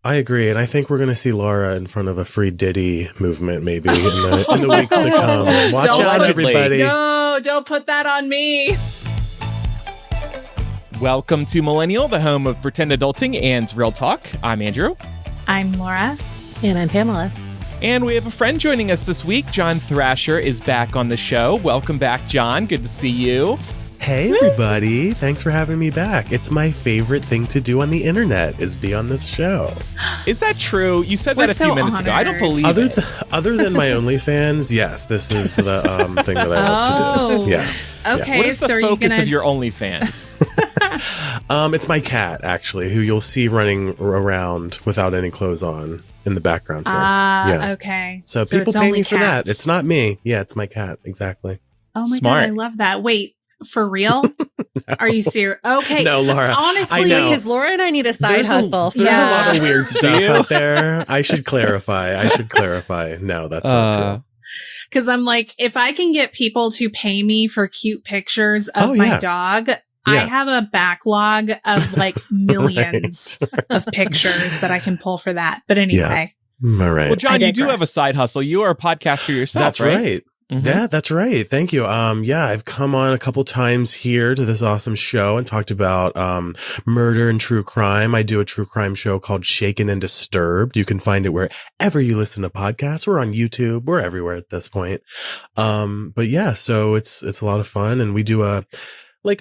I agree. And I think we're going to see Laura in front of a free Diddy movement maybe in the weeks to come. Watch out, everybody. No, don't put that on me. Welcome to Millennial, the home of pretend adulting and real talk. I'm Andrew. I'm Laura. And I'm Pamela. And we have a friend joining us this week. John Thrasher is back on the show. Welcome back, John. Good to see you. Hey, everybody. Thanks for having me back. It's my favorite thing to do on the internet is be on this show. Is that true? You said that a few minutes ago. I don't believe it. Other than my OnlyFans, yes, this is the thing that I love to do. Yeah. Okay, What is the so focus of your OnlyFans? It's my cat, actually, who you'll see running around without any clothes on in the background here. Okay. So people pay me for that. It's not me. Yeah, it's my cat. Exactly. Oh my Smart. God, I love that. Wait, for real? No. Are you serious? Okay. No, Laura. Honestly, I know. Because Laura and I need a side hustle. There's a lot of weird stuff out there. I should clarify. No, that's not true. Because I'm like, if I can get people to pay me for cute pictures of my dog, I have a backlog of like millions of pictures that I can pull for that. But anyway. All right. Well, John, you do have a side hustle. You are a podcaster yourself, That's right. Mm-hmm. Yeah, that's right. Thank you. I've come on a couple times here to this awesome show and talked about murder and true crime. I do a true crime show called Shaken and Disturbed. You can find it wherever you listen to podcasts. We're on YouTube. We're everywhere at this point. But yeah, so it's a lot of fun, and we do a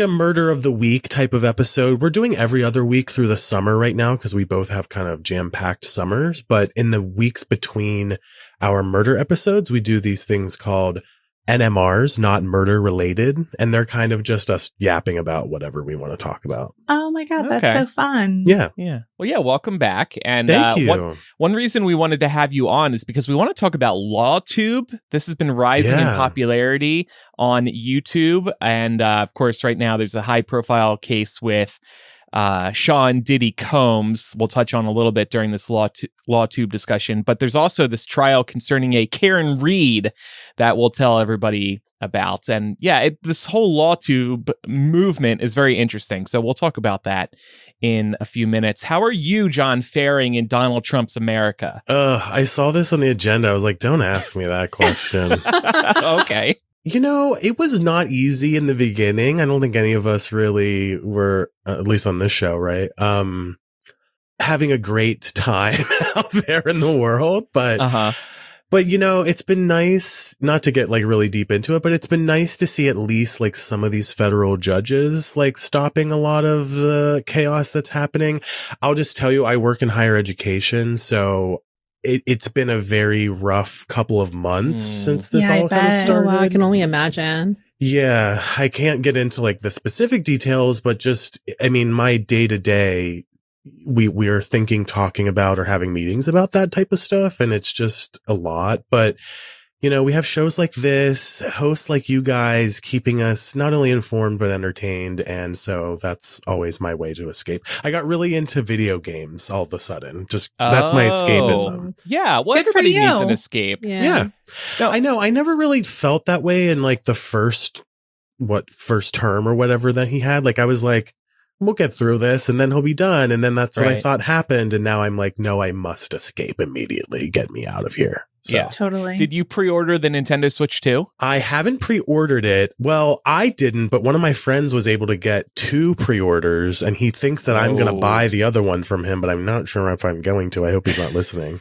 murder of the week type of episode. We're doing every other week through the summer right now because we both have kind of jam-packed summers. But in the weeks between our murder episodes, we do these things called NMRs, not murder related. And they're kind of just us yapping about whatever we want to talk about. Oh my God, that's so fun. Yeah. Yeah. Well, yeah, welcome back. And thank you. One reason we wanted to have you on is because we want to talk about LawTube. This has been rising in popularity on YouTube. And of course, right now there's a high profile case with Sean Diddy Combs. We'll touch on a little bit during this LawTube discussion. But there's also this trial concerning a Karen Reed that we'll tell everybody about. And yeah, this whole LawTube movement is very interesting. So we'll talk about that in a few minutes. How are you, John, faring in Donald Trump's America? I saw this on the agenda. I was like, don't ask me that question. Okay. You know, it was not easy in the beginning. I don't think any of us really were, at least on this show, right? Having a great time out there in the world. But you know, it's been nice, not to get like really deep into it, but it's been nice to see at least like some of these federal judges like stopping a lot of the chaos that's happening. I'll just tell you, I work in higher education, so it's been a very rough couple of months since this all kind of started. Well, I can only imagine. Yeah, I can't get into like the specific details, but just, I mean, my day to day, we are talking about or having meetings about that type of stuff. And it's just a lot, but you know, we have shows like this, hosts like you guys keeping us not only informed, but entertained. And so that's always my way to escape. I got really into video games all of a sudden. Just that's my escapism. Yeah. Well, everybody needs an escape. Yeah. No, I know. I never really felt that way in like the first term or whatever that he had. Like I was like, we'll get through this and then he'll be done. And then that's what I thought happened. And now I'm like, no, I must escape immediately. Get me out of here. So. Yeah, totally. Did you pre-order the Nintendo Switch 2? I haven't pre-ordered it. Well, I didn't, but one of my friends was able to get 2 pre-orders and he thinks that I'm going to buy the other one from him, but I'm not sure if I'm going to. I hope he's not listening.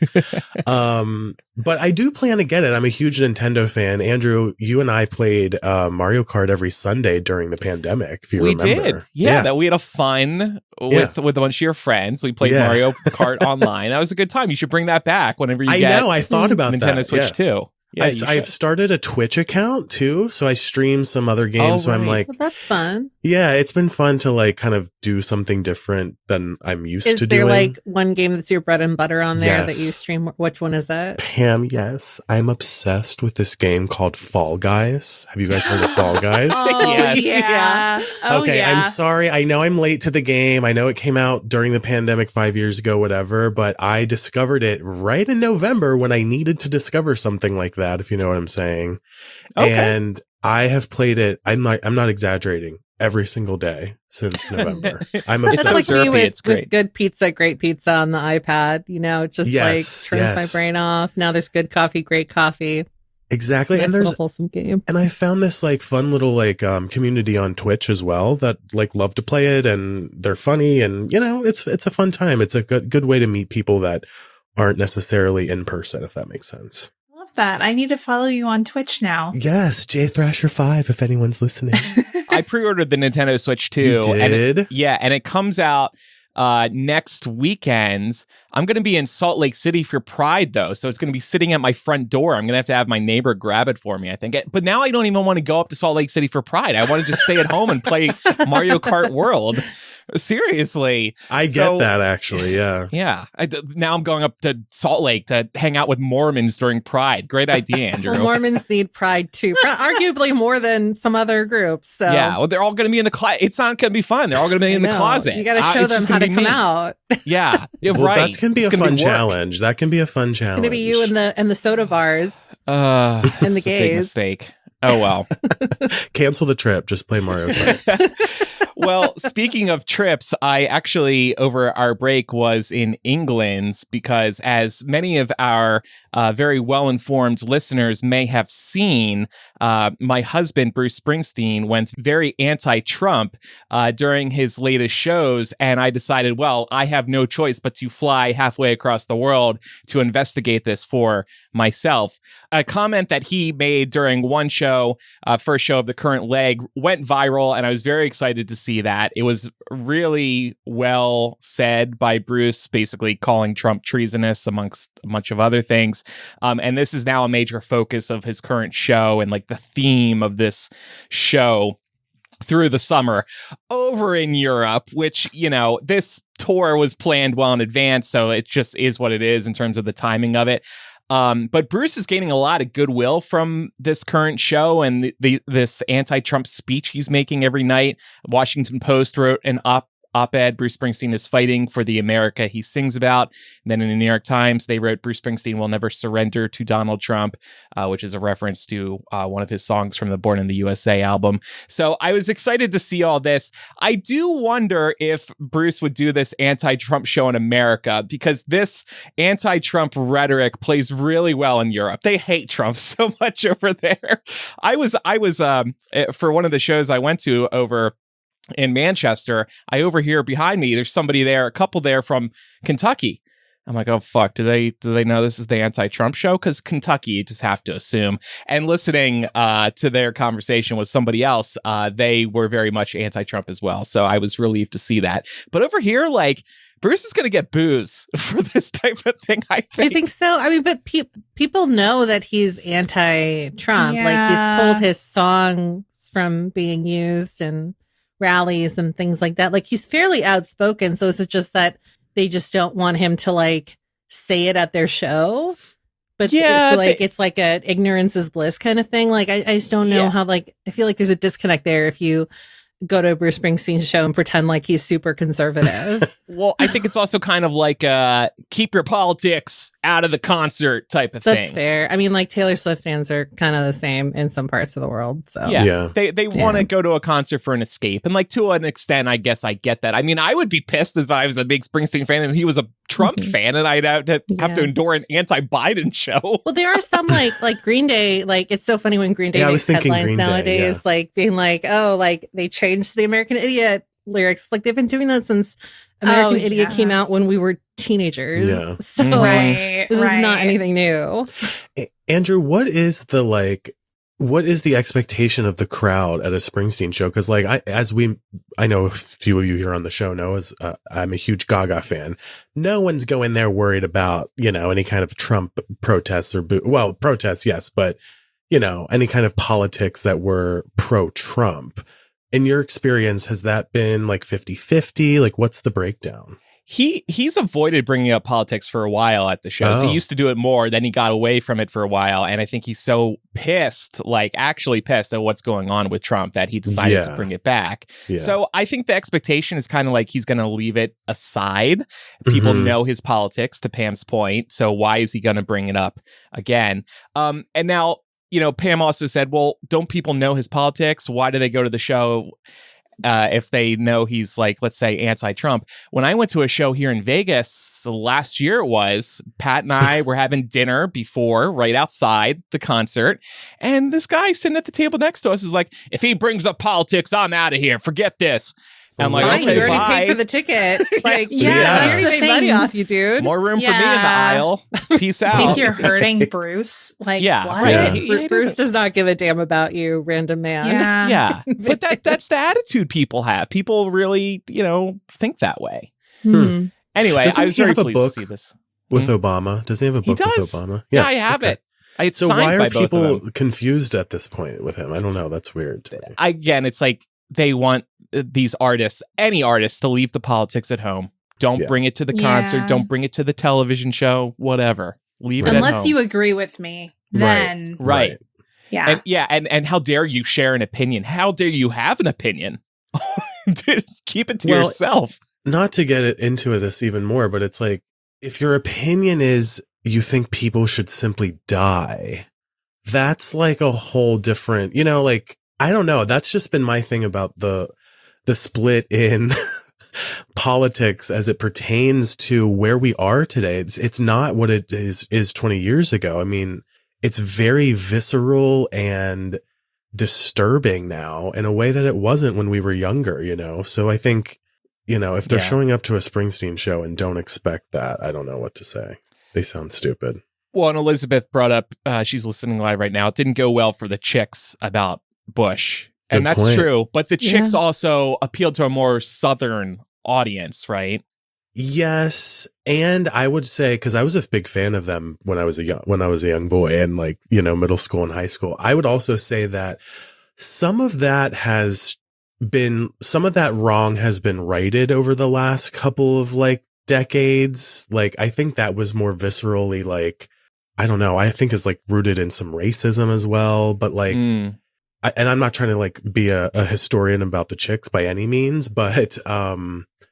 But I do plan to get it. I'm a huge Nintendo fan. Andrew, you and I played Mario Kart every Sunday during the pandemic, if you remember. We did. Yeah, that we had a fun with a bunch of your friends. We played Mario Kart online. That was a good time. You should bring that back whenever you get I thought about Nintendo Switch 2. Yeah, I've started a Twitch account too, so I stream some other games. So I'm like, well, that's fun. Yeah, it's been fun to like kind of do something different than I'm used to doing. Is there like one game that's your bread and butter on there that you stream? Which one is that? Pam, yes. I'm obsessed with this game called Fall Guys. Have you guys heard of Fall Guys? Yeah. Okay, I'm sorry. I know I'm late to the game. I know it came out during the pandemic 5 years ago, whatever, but I discovered it right in November when I needed to discover something like that, if you know what I'm saying. Okay. And I have played it. I'm not exaggerating. Every single day since November. I'm obsessed. It's like me it's great. with good pizza, great pizza on the iPad. You know, just like turns my brain off. Now there's good coffee, great coffee. Exactly. Nice And there's a wholesome game. And I found this like fun little like community on Twitch as well that like love to play it, and they're funny, and you know, it's a fun time. It's a good way to meet people that aren't necessarily in person, if that makes sense. Love that. I need to follow you on Twitch now. Yes, J Thrasher 5 if anyone's listening. I pre-ordered the Nintendo Switch too. You did? And it comes out next weekend. I'm going to be in Salt Lake City for Pride, though, so it's going to be sitting at my front door. I'm going to have my neighbor grab it for me, I think. But now I don't even want to go up to Salt Lake City for Pride. I want to just stay at home and play Mario Kart World. Seriously. I get that, actually, yeah. Yeah. Now I'm going up to Salt Lake to hang out with Mormons during Pride. Great idea, Andrew. Well, Mormons need Pride, too. Arguably more than some other groups. So. Yeah, well, they're all going to be in the closet. It's not going to be fun. They're all going to be in the closet. You got to show them how to come out. Yeah, well, right. That's going to be a fun challenge. That can be a fun challenge. It's going to be you and the soda bars and the gays. Big mistake. Oh, well. Cancel the trip. Just play Mario Kart. Well, speaking of trips, I actually, over our break, was in England because, as many of our very well-informed listeners may have seen, my husband, Bruce Springsteen, went very anti-Trump during his latest shows, and I decided, well, I have no choice but to fly halfway across the world to investigate this for myself. A comment that he made during one show, first show of the current leg, went viral, and I was very excited to see that. It was really well said by Bruce, basically calling Trump treasonous amongst a bunch of other things. And this is now a major focus of his current show and like the theme of this show through the summer over in Europe, which, you know, this tour was planned well in advance. So it just is what it is in terms of the timing of it. But Bruce is gaining a lot of goodwill from this current show and this anti-Trump speech he's making every night. Washington Post wrote an op-ed, Bruce Springsteen is fighting for the America he sings about. And then in the New York Times, they wrote Bruce Springsteen will never surrender to Donald Trump, which is a reference to one of his songs from the Born in the USA album. So I was excited to see all this. I do wonder if Bruce would do this anti-Trump show in America, because this anti-Trump rhetoric plays really well in Europe. They hate Trump so much over there. I was for one of the shows I went to over in Manchester, I overhear behind me, there's somebody there, a couple there from Kentucky. I'm like, oh, fuck, do they know this is the anti-Trump show? Because Kentucky, you just have to assume. And listening to their conversation with somebody else, they were very much anti-Trump as well. So I was relieved to see that. But over here, like, Bruce is going to get booze for this type of thing, I think. I think so. I mean, but people know that he's anti-Trump. Yeah. Like, he's pulled his songs from being used and rallies and things like that. Like, he's fairly outspoken. So is it just that they just don't want him to like say it at their show? But yeah, it's like a ignorance is bliss kind of thing. Like, I just don't know how, like, I feel like there's a disconnect there if you go to a Bruce Springsteen show and pretend like he's super conservative. Well, I think it's also kind of like keep your politics out of the concert type of thing. That's fair. I mean, like, Taylor Swift fans are kind of the same in some parts of the world. So yeah. They want to go to a concert for an escape. And like, to an extent, I guess I get that. I mean, I would be pissed if I was a big Springsteen fan and he was a Trump fan and I'd have to endure an anti-Biden show. Well, there are some like Green Day, like, it's so funny when Green Day makes headlines nowadays, like being like, oh, like they changed the American Idiot lyrics. Like, they've been doing that since American Idiot came out when we were teenagers. Yeah. So this is not anything new. Andrew, what is the expectation of the crowd at a Springsteen show? Because like I know a few of you here on the show know, I'm a huge Gaga fan. No one's going there worried about, you know, any kind of Trump protests or protests, yes, but you know, any kind of politics that were pro-Trump. In your experience, has that been like 50-50? Like, what's the breakdown? He's avoided bringing up politics for a while at the shows. He used to do it more, then he got away from it for a while. And I think he's so pissed, like actually pissed at what's going on with Trump, that he decided to bring it back. Yeah. So I think the expectation is kind of like he's going to leave it aside. People know his politics, to Pam's point. So why is he going to bring it up again? And now, Pam also said, well, don't people know his politics? Why do they go to the show if they know he's like, let's say, anti-Trump? When I went to a show here in Vegas last year, it was Pat and I were having dinner before, right outside the concert. And this guy sitting at the table next to us is like, if he brings up politics, I'm out of here. Forget this. And I'm like, fine, okay, you already bye. paid for the ticket. Like, Yeah, I that's already the made money thing. off you, dude. More room for me in the aisle. Peace out. Think you're hurting Bruce? Like, Yeah, what? right. Yeah. He Bruce doesn't- does not give a damn about you, random man. Yeah. Yeah, but that's the attitude people have. People really, think that way. Hmm. Anyway, Doesn't I was he very have a pleased book to see this. with Obama? Does he have a He book with does. Obama? Yeah, I have okay. it. It's So signed why by are both of people them. confused at this point with him? I don't know. That's weird to me. Again, it's like they want these artists, any artists, to leave the politics at home. Don't bring it to the concert. Yeah. Don't bring it to the television show. Whatever. Leave it at Unless home. you agree with me, then Right. yeah. And how dare you share an opinion? How dare you have an opinion? Dude, keep it to yourself. Not to get into this even more, but it's like, if your opinion is you think people should simply die, that's like a whole different, like, I don't know. That's just been my thing about the split in politics as it pertains to where we are today. It's not what it is 20 years ago. I mean, it's very visceral and disturbing now in a way that it wasn't when we were younger, So I think, if they're showing up to a Springsteen show and don't expect that, I don't know what to say. They sound stupid. Well, and Elizabeth brought up, she's listening live right now. It didn't go well for the chicks about Bush. Good and that's point. true. But the chicks also appealed to a more Southern audience, right? Yes, and I would say, because I was a big fan of them when I was a young boy and middle school and high school. I would also say that some of that wrong has been righted over the last couple of decades. I think that was more viscerally I don't know. I think is rooted in some racism as well, but and I'm not trying to be a historian about the chicks by any means, but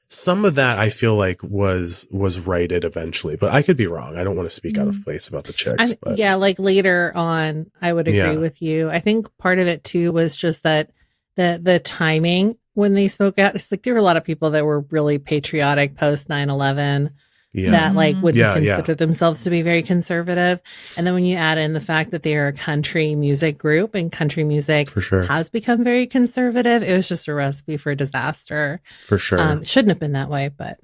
some of that I feel was righted eventually, but I could be wrong. I don't want to speak out of place about the chicks. But. Yeah, later on, I would agree with you. I think part of it too was just that the timing when they spoke out. It's there were a lot of people that were really patriotic post 9/11. That would consider themselves to be very conservative. And then when you add in the fact that they are a country music group and country music for sure has become very conservative, it was just a recipe for disaster. For sure. Shouldn't have been that way, but.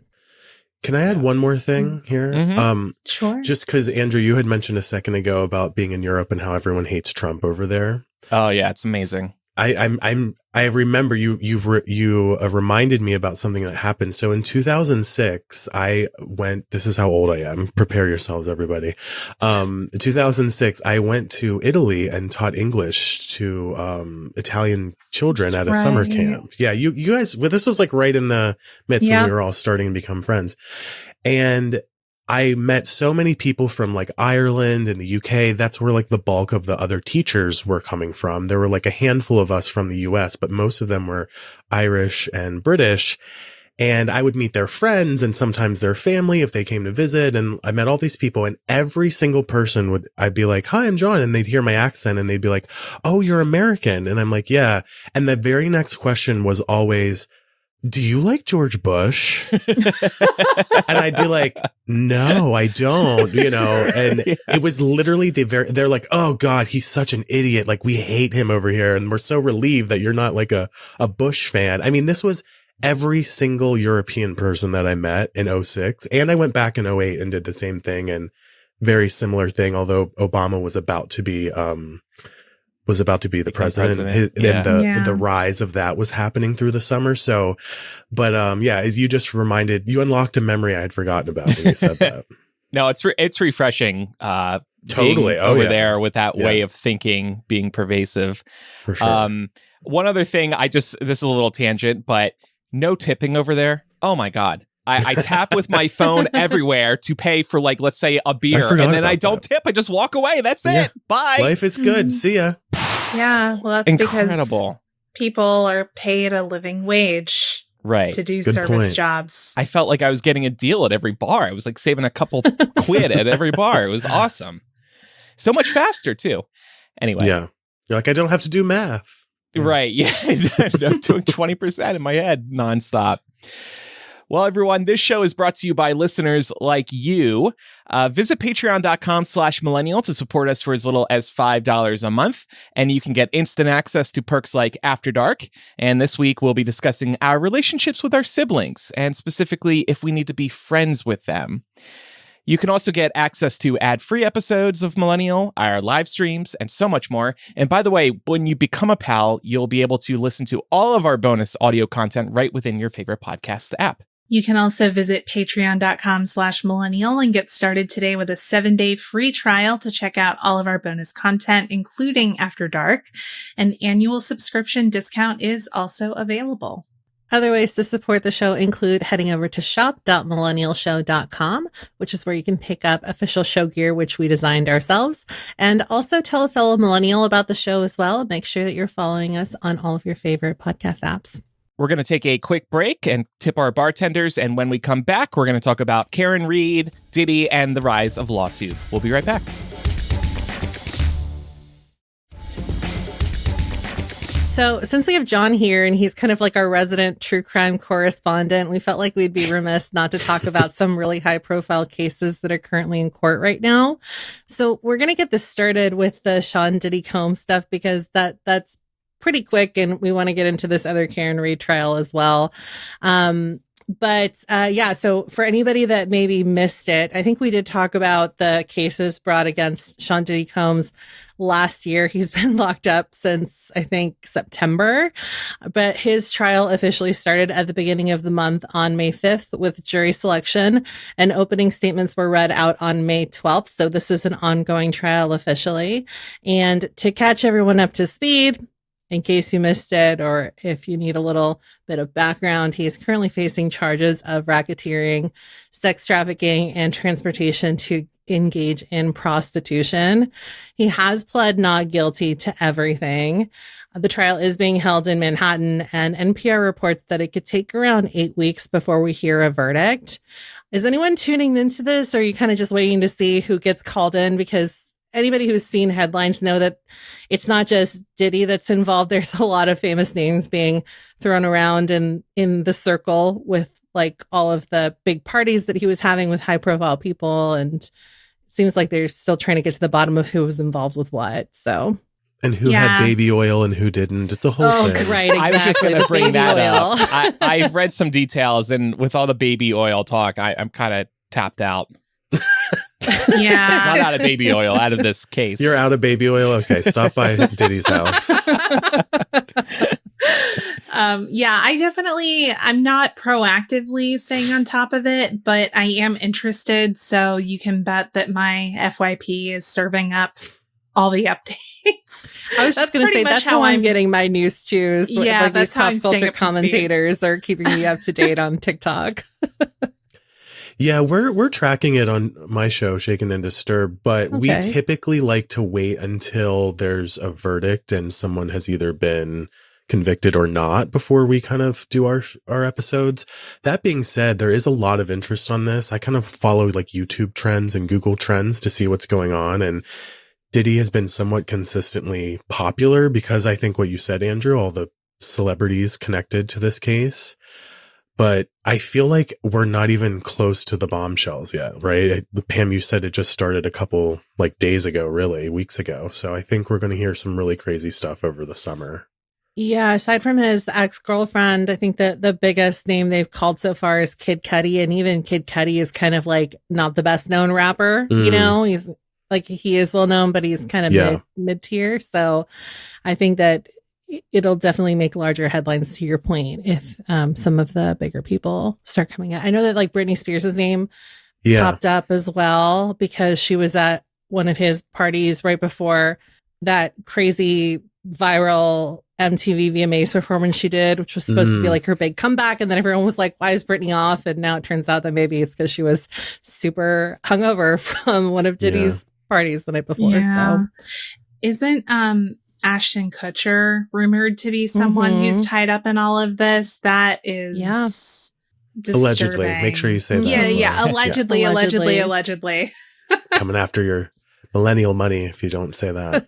Can I add one more thing here? Mm-hmm. Sure. Just because, Andrew, you had mentioned a second ago about being in Europe and how everyone hates Trump over there. Oh yeah, it's amazing. I remember you reminded me about something that happened. So in 2006, this is how old I am. Prepare yourselves, everybody. In 2006, I went to Italy and taught English to, Italian children at a summer camp. Yeah. You guys, this was right in the midst when we were all starting to become friends. And I met so many people from Ireland and the UK. That's where the bulk of the other teachers were coming from. There were a handful of us from the US, but most of them were Irish and British. And I would meet their friends and sometimes their family if they came to visit. And I met all these people, and every single person I'd be like, "Hi, I'm John." And they'd hear my accent and they'd be like, "Oh, you're American." And I'm like, "Yeah." And the very next question was always, "Do you like George Bush?" And I'd be like, "No, I don't," and it was literally they're like, "Oh God, he's such an idiot. We hate him over here. And we're so relieved that you're not a Bush fan." I mean, this was every single European person that I met in 2006. And I went back in 2008 and did the same thing, and very similar thing, although Obama was about to be the president. And the rise of that was happening through the summer. So, but, you unlocked a memory I had forgotten about when you said that. No, it's refreshing. Totally. Over there with that way of thinking being pervasive. For sure. One other thing, this is a little tangent, but no tipping over there. Oh my God. I tap with my phone everywhere to pay for let's say a beer, and then I don't tip. I just walk away. That's it. Bye. Life is good. See ya. Yeah. Well, that's incredible. Because people are paid a living wage to do service jobs. I felt like I was getting a deal at every bar. I was saving a couple quid at every bar. It was awesome. So much faster too. Anyway. Yeah. You're like, I don't have to do math. Right. Yeah. I'm doing 20% in my head nonstop. Well, everyone, this show is brought to you by listeners like you. Visit patreon.com/millennial to support us for as little as $5 a month. And you can get instant access to perks like After Dark. And this week, we'll be discussing our relationships with our siblings, and specifically if we need to be friends with them. You can also get access to ad-free episodes of Millennial, our live streams, and so much more. And by the way, when you become a pal, you'll be able to listen to all of our bonus audio content right within your favorite podcast app. You can also visit patreon.com/millennial and get started today with a 7-day free trial to check out all of our bonus content, including After Dark. An annual subscription discount is also available. Other ways to support the show include heading over to shop.millennialshow.com, which is where you can pick up official show gear, which we designed ourselves, and also tell a fellow millennial about the show as well. Make sure that you're following us on all of your favorite podcast apps. We're going to take a quick break and tip our bartenders. And when we come back, we're going to talk about Karen Reed, Diddy, and the rise of LawTube. We'll be right back. So since we have John here and he's kind of like our resident true crime correspondent, we felt like we'd be remiss not to talk about some really high profile cases that are currently in court right now. So we're going to get this started with the Sean Diddy Combs stuff because that's pretty quick, and we want to get into this other Karen Reed trial as well. So for anybody that maybe missed it, I think we did talk about the cases brought against Sean Diddy Combs last year. He's been locked up since, I think, September, but his trial officially started at the beginning of the month on May 5th with jury selection, and opening statements were read out on May 12th. So this is an ongoing trial officially. And to catch everyone up to speed, in case you missed it, or if you need a little bit of background, he's currently facing charges of racketeering, sex trafficking, and transportation to engage in prostitution. He has pled not guilty to everything. The trial is being held in Manhattan, and NPR reports that it could take around 8 weeks before we hear a verdict. Is anyone tuning into this, or are you kind of just waiting to see who gets called in? Because anybody who's seen headlines know that it's not just Diddy that's involved. There's a lot of famous names being thrown around in the circle with like all of the big parties that he was having with high profile people. And it seems like they're still trying to get to the bottom of who was involved with what. So. And who had baby oil and who didn't. It's a whole thing. Right, exactly. I was just going to bring that up. I've read some details, and with all the baby oil talk, I'm kind of tapped out. Yeah. Not out of baby oil, out of this case. You're out of baby oil? Okay, stop by Diddy's house. I'm not proactively staying on top of it, but I am interested. So you can bet that my FYP is serving up all the updates. I was just going to say, that's how I'm getting my news too. Yeah, like that's these how pop culture commentators are keeping me up to date on TikTok. Yeah, we're tracking it on my show, Shaken and Disturbed, but we typically like to wait until there's a verdict and someone has either been convicted or not before we kind of do our episodes. That being said, there is a lot of interest on this. I kind of follow like YouTube trends and Google trends to see what's going on, and Diddy has been somewhat consistently popular because I think what you said, Andrew, all the celebrities connected to this case. But I feel like we're not even close to the bombshells yet, right? Pam, you said it just started a couple like days ago, really, weeks ago. So I think we're going to hear some really crazy stuff over the summer. Yeah, aside from his ex-girlfriend, I think that the biggest name they've called so far is Kid Cudi. And even Kid Cudi is kind of like not the best known rapper, you know? He's like, he is well known, but he's kind of mid-tier. So I think that it'll definitely make larger headlines, to your point, if some of the bigger people start coming out. I know that like Britney Spears' name popped up as well because she was at one of his parties right before that crazy viral MTV VMAs performance she did, which was supposed to be like her big comeback. And then everyone was like, why is Britney off? And now it turns out that maybe it's because she was super hungover from one of Diddy's parties the night before. Yeah. So. Isn't Ashton Kutcher rumored to be someone who's tied up in all of this? That is disturbing. Allegedly. Make sure you say that. Yeah. Allegedly. Coming after your Millennial money, if you don't say that.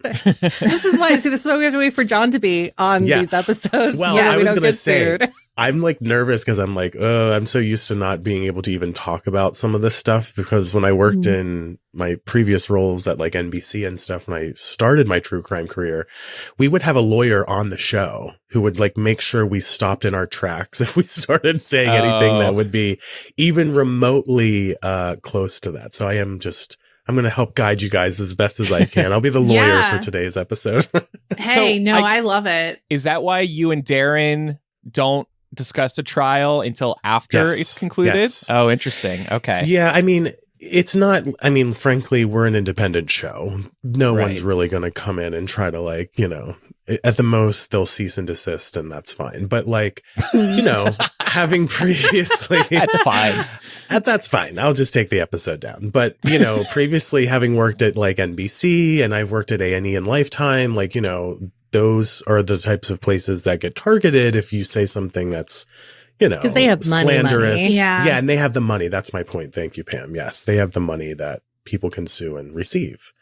This is why we have to wait for John to be on these episodes. Well, I was going to say, I'm like nervous because I'm like, I'm so used to not being able to even talk about some of this stuff, because when I worked in my previous roles at like NBC and stuff, when I started my true crime career, we would have a lawyer on the show who would like make sure we stopped in our tracks if we started saying anything that would be even remotely close to that. So I'm going to help guide you guys as best as I can. I'll be the lawyer for today's episode. Hey, I love it. Is that why you and Darren don't discuss a trial until after it's concluded? Yes. Oh, interesting. Okay. Yeah, I mean, it's not, frankly, we're an independent show. No one's really going to come in and try to like, at the most they'll cease and desist, and that's fine. But like, having previously, that's fine. That's fine. I'll just take the episode down. But, previously having worked at like NBC, and I've worked at A&E and Lifetime, like, those are the types of places that get targeted if you say something that's, because they have slanderous. Money. Yeah, and they have the money. That's my point. Thank you, Pam. Yes, they have the money that people can sue and receive.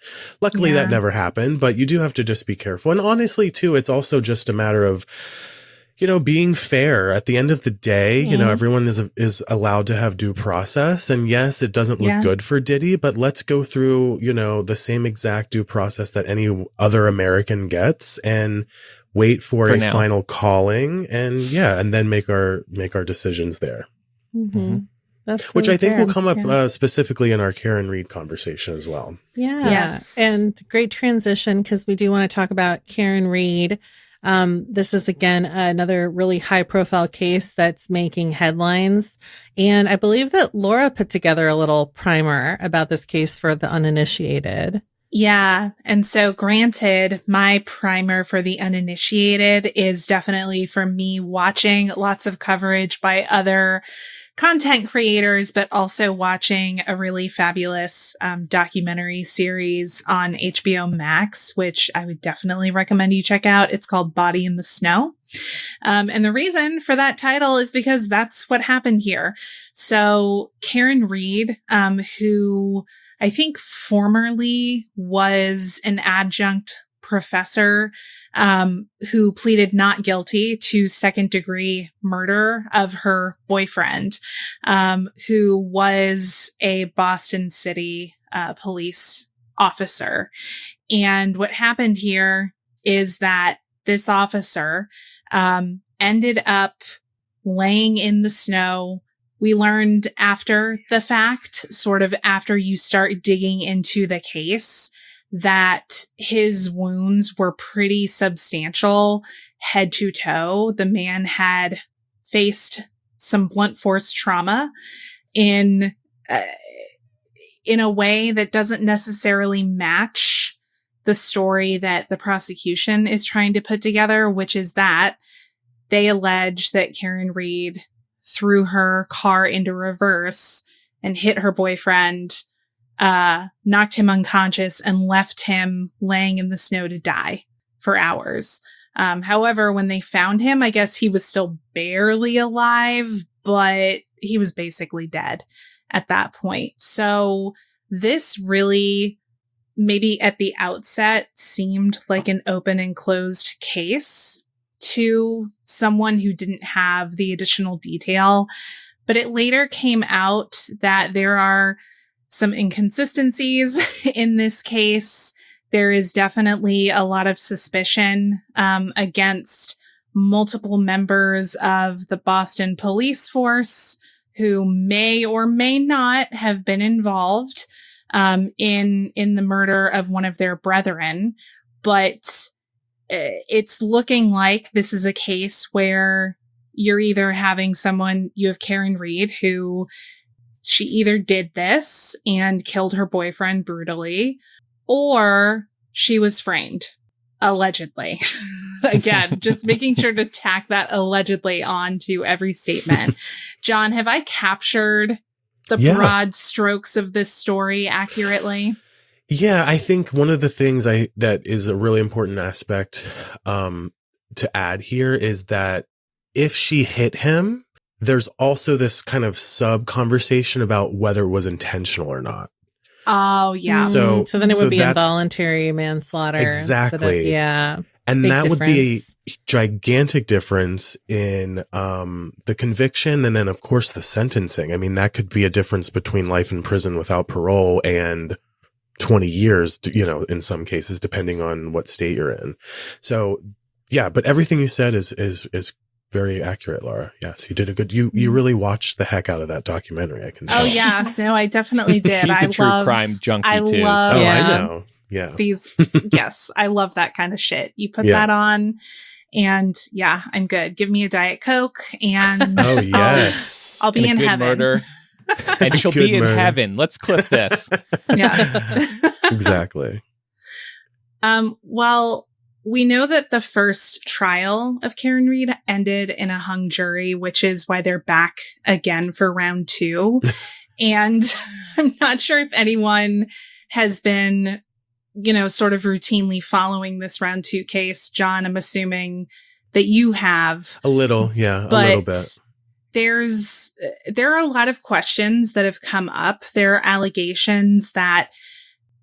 Luckily, that never happened, but you do have to just be careful. And honestly, too, it's also just a matter of, being fair. At the end of the day, everyone is allowed to have due process. And yes, it doesn't look good for Diddy, but let's go through, the same exact due process that any other American gets, and wait for a final calling, and then make our decisions there. Mm-hmm. That's which I think will come up specifically in our Karen Reed conversation as well. Yeah. Yes. And great transition, because we do want to talk about Karen Reed. This is again another really high profile case that's making headlines. And I believe that Laura put together a little primer about this case for the uninitiated. Yeah. And so granted, my primer for the uninitiated is definitely from me watching lots of coverage by other content creators, but also watching a really fabulous documentary series on HBO Max, which I would definitely recommend you check out. It's called Body in the Snow. And the reason for that title is because that's what happened here. So Karen Reed, who I think formerly was an adjunct professor, who pleaded not guilty to second-degree murder of her boyfriend, who was a Boston City police officer. And what happened here is that this officer ended up laying in the snow. We learned after the fact, sort of after you start digging into the case, that his wounds were pretty substantial head to toe. The man had faced some blunt force trauma in a way that doesn't necessarily match the story that the prosecution is trying to put together, which is that they allege that Karen Reed threw her car into reverse and hit her boyfriend, knocked him unconscious, and left him laying in the snow to die for hours. However, when they found him, I guess he was still barely alive, but he was basically dead at that point. So this really, maybe at the outset, seemed like an open and closed case to someone who didn't have the additional detail. But it later came out that there are some inconsistencies in this case. There is definitely a lot of suspicion against multiple members of the Boston police force who may or may not have been involved in the murder of one of their brethren. But it's looking like this is a case where you're either having someone, you have Karen Reed, who she either did this and killed her boyfriend brutally, or she was framed, allegedly. Again, just making sure to tack that allegedly onto every statement. John, have I captured the broad strokes of this story accurately? Yeah, I think one of the things that is a really important aspect to add here is that if she hit him, there's also this kind of sub conversation about whether it was intentional or not. Oh, yeah. So then it would be involuntary manslaughter. Exactly. Yeah. And that would be a gigantic difference in the conviction and then, of course, the sentencing. I mean, that could be a difference between life in prison without parole and 20 years, you know, in some cases, depending on what state you're in. So, yeah, but everything you said is very accurate, Laura. Yes, you did a good, you really watched the heck out of that documentary, I can tell. Oh, yeah. No, I definitely did. He's a true crime junkie, too. I know. Yeah. Yes, I love that kind of shit. You put that on and yeah, I'm good. Give me a Diet Coke and oh, yes. I'll be in heaven. Murder. And she'll be in heaven. Let's clip this. Yeah. Exactly. Well, we know that the first trial of Karen Read ended in a hung jury, which is why they're back again for round 2. And I'm not sure if anyone has been, you know, sort of routinely following this round 2 case. John, I'm assuming that you have. A little, yeah, a little bit. There are a lot of questions that have come up. There are allegations that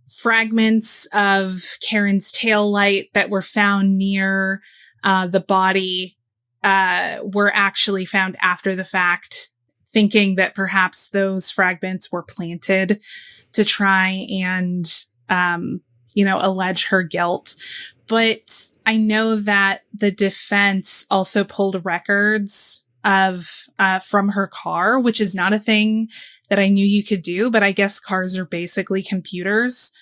fragments of Karen's taillight that were found near the body were actually found after the fact, thinking that perhaps those fragments were planted to try and, allege her guilt. But I know that the defense also pulled records of from her car, which is not a thing that I knew you could do, but I guess cars are basically computers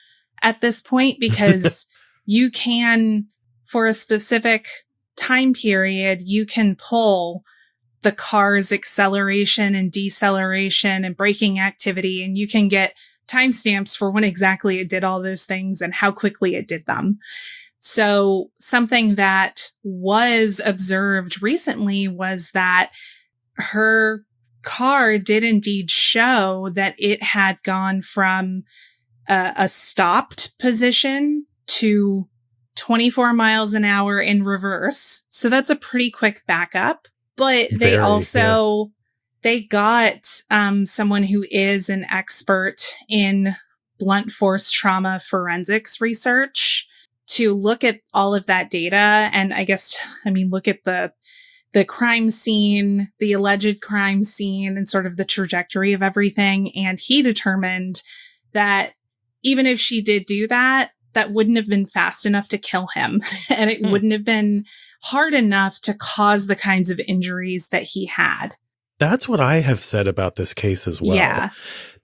at this point, because you can, for a specific time period, you can pull the car's acceleration and deceleration and braking activity, and you can get timestamps for when exactly it did all those things and how quickly it did them. So something that was observed recently was that her car did indeed show that it had gone from a stopped position to 24 miles an hour in reverse. So that's a pretty quick backup. But they they got someone who is an expert in blunt force trauma forensics research to look at all of that data. And look at the crime scene, the alleged crime scene, and sort of the trajectory of everything. And he determined that even if she did do that, that wouldn't have been fast enough to kill him. And it wouldn't have been hard enough to cause the kinds of injuries that he had. That's what I have said about this case as well. Yeah.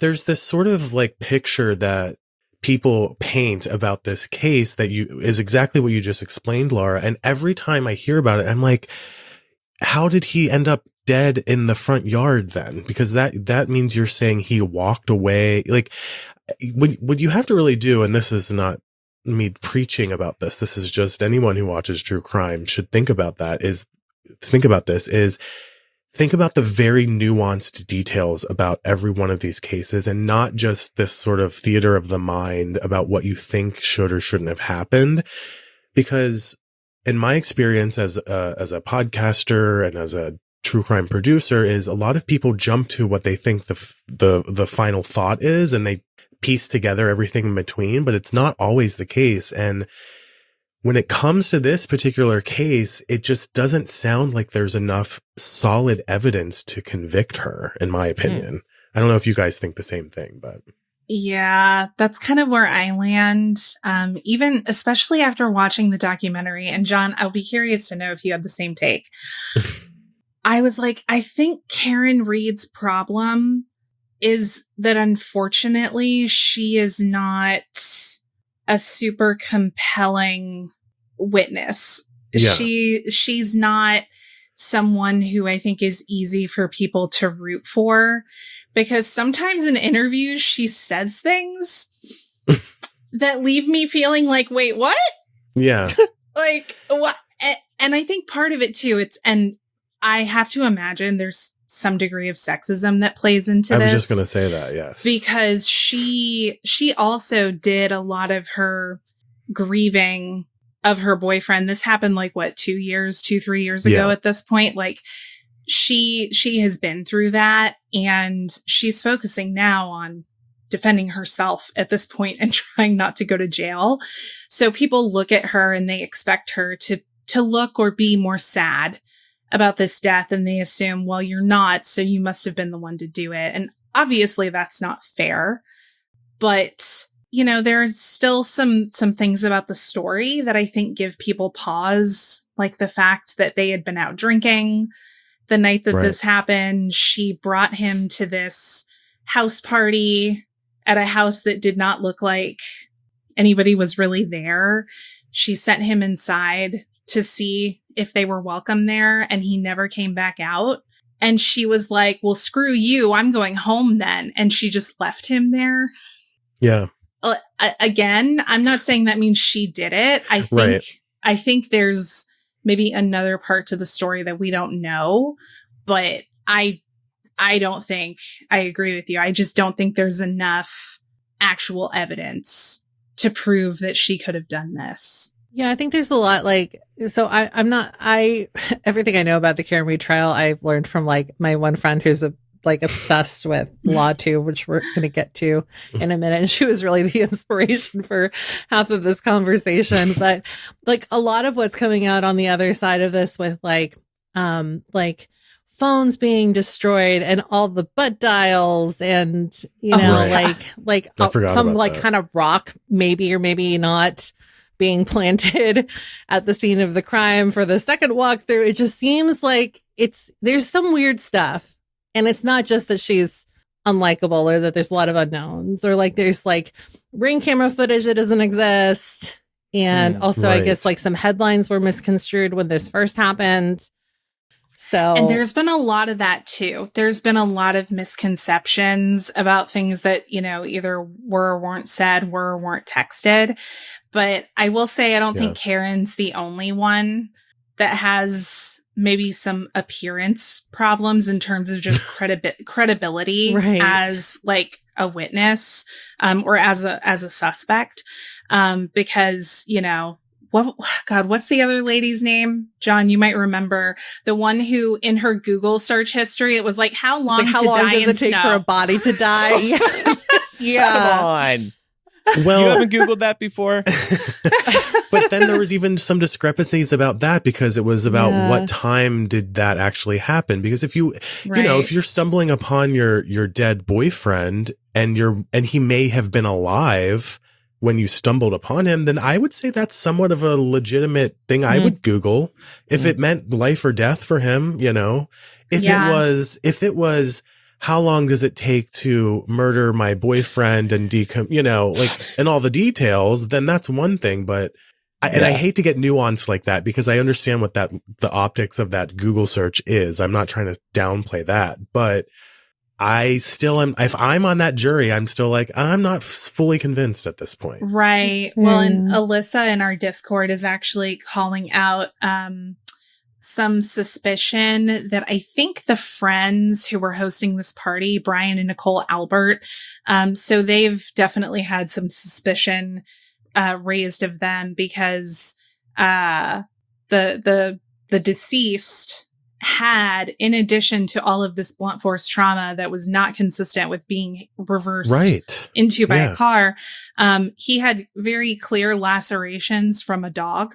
There's this sort of like picture that people paint about this case that is exactly what you just explained, Laura. And every time I hear about it, I'm like, how did he end up dead in the front yard then? Because that means you're saying he walked away. Like, what you have to really do, and this is not me preaching about this, this is just anyone who watches true crime should think about think about the very nuanced details about every one of these cases, and not just this sort of theater of the mind about what you think should or shouldn't have happened. Because in my experience as a podcaster and as a true crime producer, is a lot of people jump to what they think the final thought is, and they piece together everything in between, but it's not always the case. And when it comes to this particular case, it just doesn't sound like there's enough solid evidence to convict her, in my opinion. I don't know if you guys think the same thing, but. Yeah, that's kind of where I land. Even especially after watching the documentary. And John, I'll be curious to know if you had the same take. I was like, I think Karen Read's problem is that unfortunately she is not a super compelling witness. Yeah. She's not someone who I think is easy for people to root for, because sometimes in interviews she says things that leave me feeling like, wait, what? Yeah. Like, what? And I think part of it too, and I have to imagine there's some degree of sexism that plays into this. I was just going to say that, yes. Because she also did a lot of her grieving of her boyfriend. This happened 3 years ago at this point. Like, she has been through that, and she's focusing now on defending herself at this point and trying not to go to jail. So people look at her and they expect her to look or be more sad about this death. And they assume, well, you're not, so you must have been the one to do it. And obviously that's not fair. But, you know, there's still some things about the story that I think give people pause, like the fact that they had been out drinking the night that this happened. She brought him to this house party at a house that did not look like anybody was really there. She sent him inside to see if they were welcome there, and he never came back out. And she was like, well, screw you, I'm going home then. And she just left him there. Yeah. Again, I'm not saying that means she did it. I think there's maybe another part to the story that we don't know, but I don't think, I agree with you. I just don't think there's enough actual evidence to prove that she could have done this. Yeah, I think there's a lot everything I know about the Karen Read trial, I've learned from like my one friend who's obsessed with LawTube, which we're going to get to in a minute. And she was really the inspiration for half of this conversation. But like a lot of what's coming out on the other side of this with like phones being destroyed and all the butt dials and, you know, some like kind of rock, maybe or maybe not being planted at the scene of the crime for the second walkthrough. It just seems like there's some weird stuff. And it's not just that she's unlikable or that there's a lot of unknowns or like there's like ring camera footage that doesn't exist. And also, I guess like some headlines were misconstrued when this first happened. So, and there's been a lot of that too. There's been a lot of misconceptions about things that, you know, either were or weren't said, were or weren't texted. But I will say, I don't think Karen's the only one that has maybe some appearance problems in terms of just credibility as like a witness, or as a suspect. Because, you know, what's the other lady's name? John, you might remember the one who in her Google search history, it was like, how long does it take for a body to die? Yeah. Come on. Well, you haven't Googled that before? But then there was even some discrepancies about that because it was about what time did that actually happen? Because if you know, if you're stumbling upon your dead boyfriend and he may have been alive when you stumbled upon him, then I would say that's somewhat of a legitimate thing I would Google if it meant life or death for him, you know, if it was, how long does it take to murder my boyfriend and you know, like, and all the details, then that's one thing. But I hate to get nuanced like that because I understand what the optics of that Google search is. I'm not trying to downplay that, but I still am. If I'm on that jury, I'm still like, I'm not fully convinced at this point. Right. Well, and Alyssa in our Discord is actually calling out, some suspicion that I think the friends who were hosting this party, Brian and Nicole Albert, so they've definitely had some suspicion raised of them because the deceased had, in addition to all of this blunt force trauma that was not consistent with being reversed into by a car, he had very clear lacerations from a dog.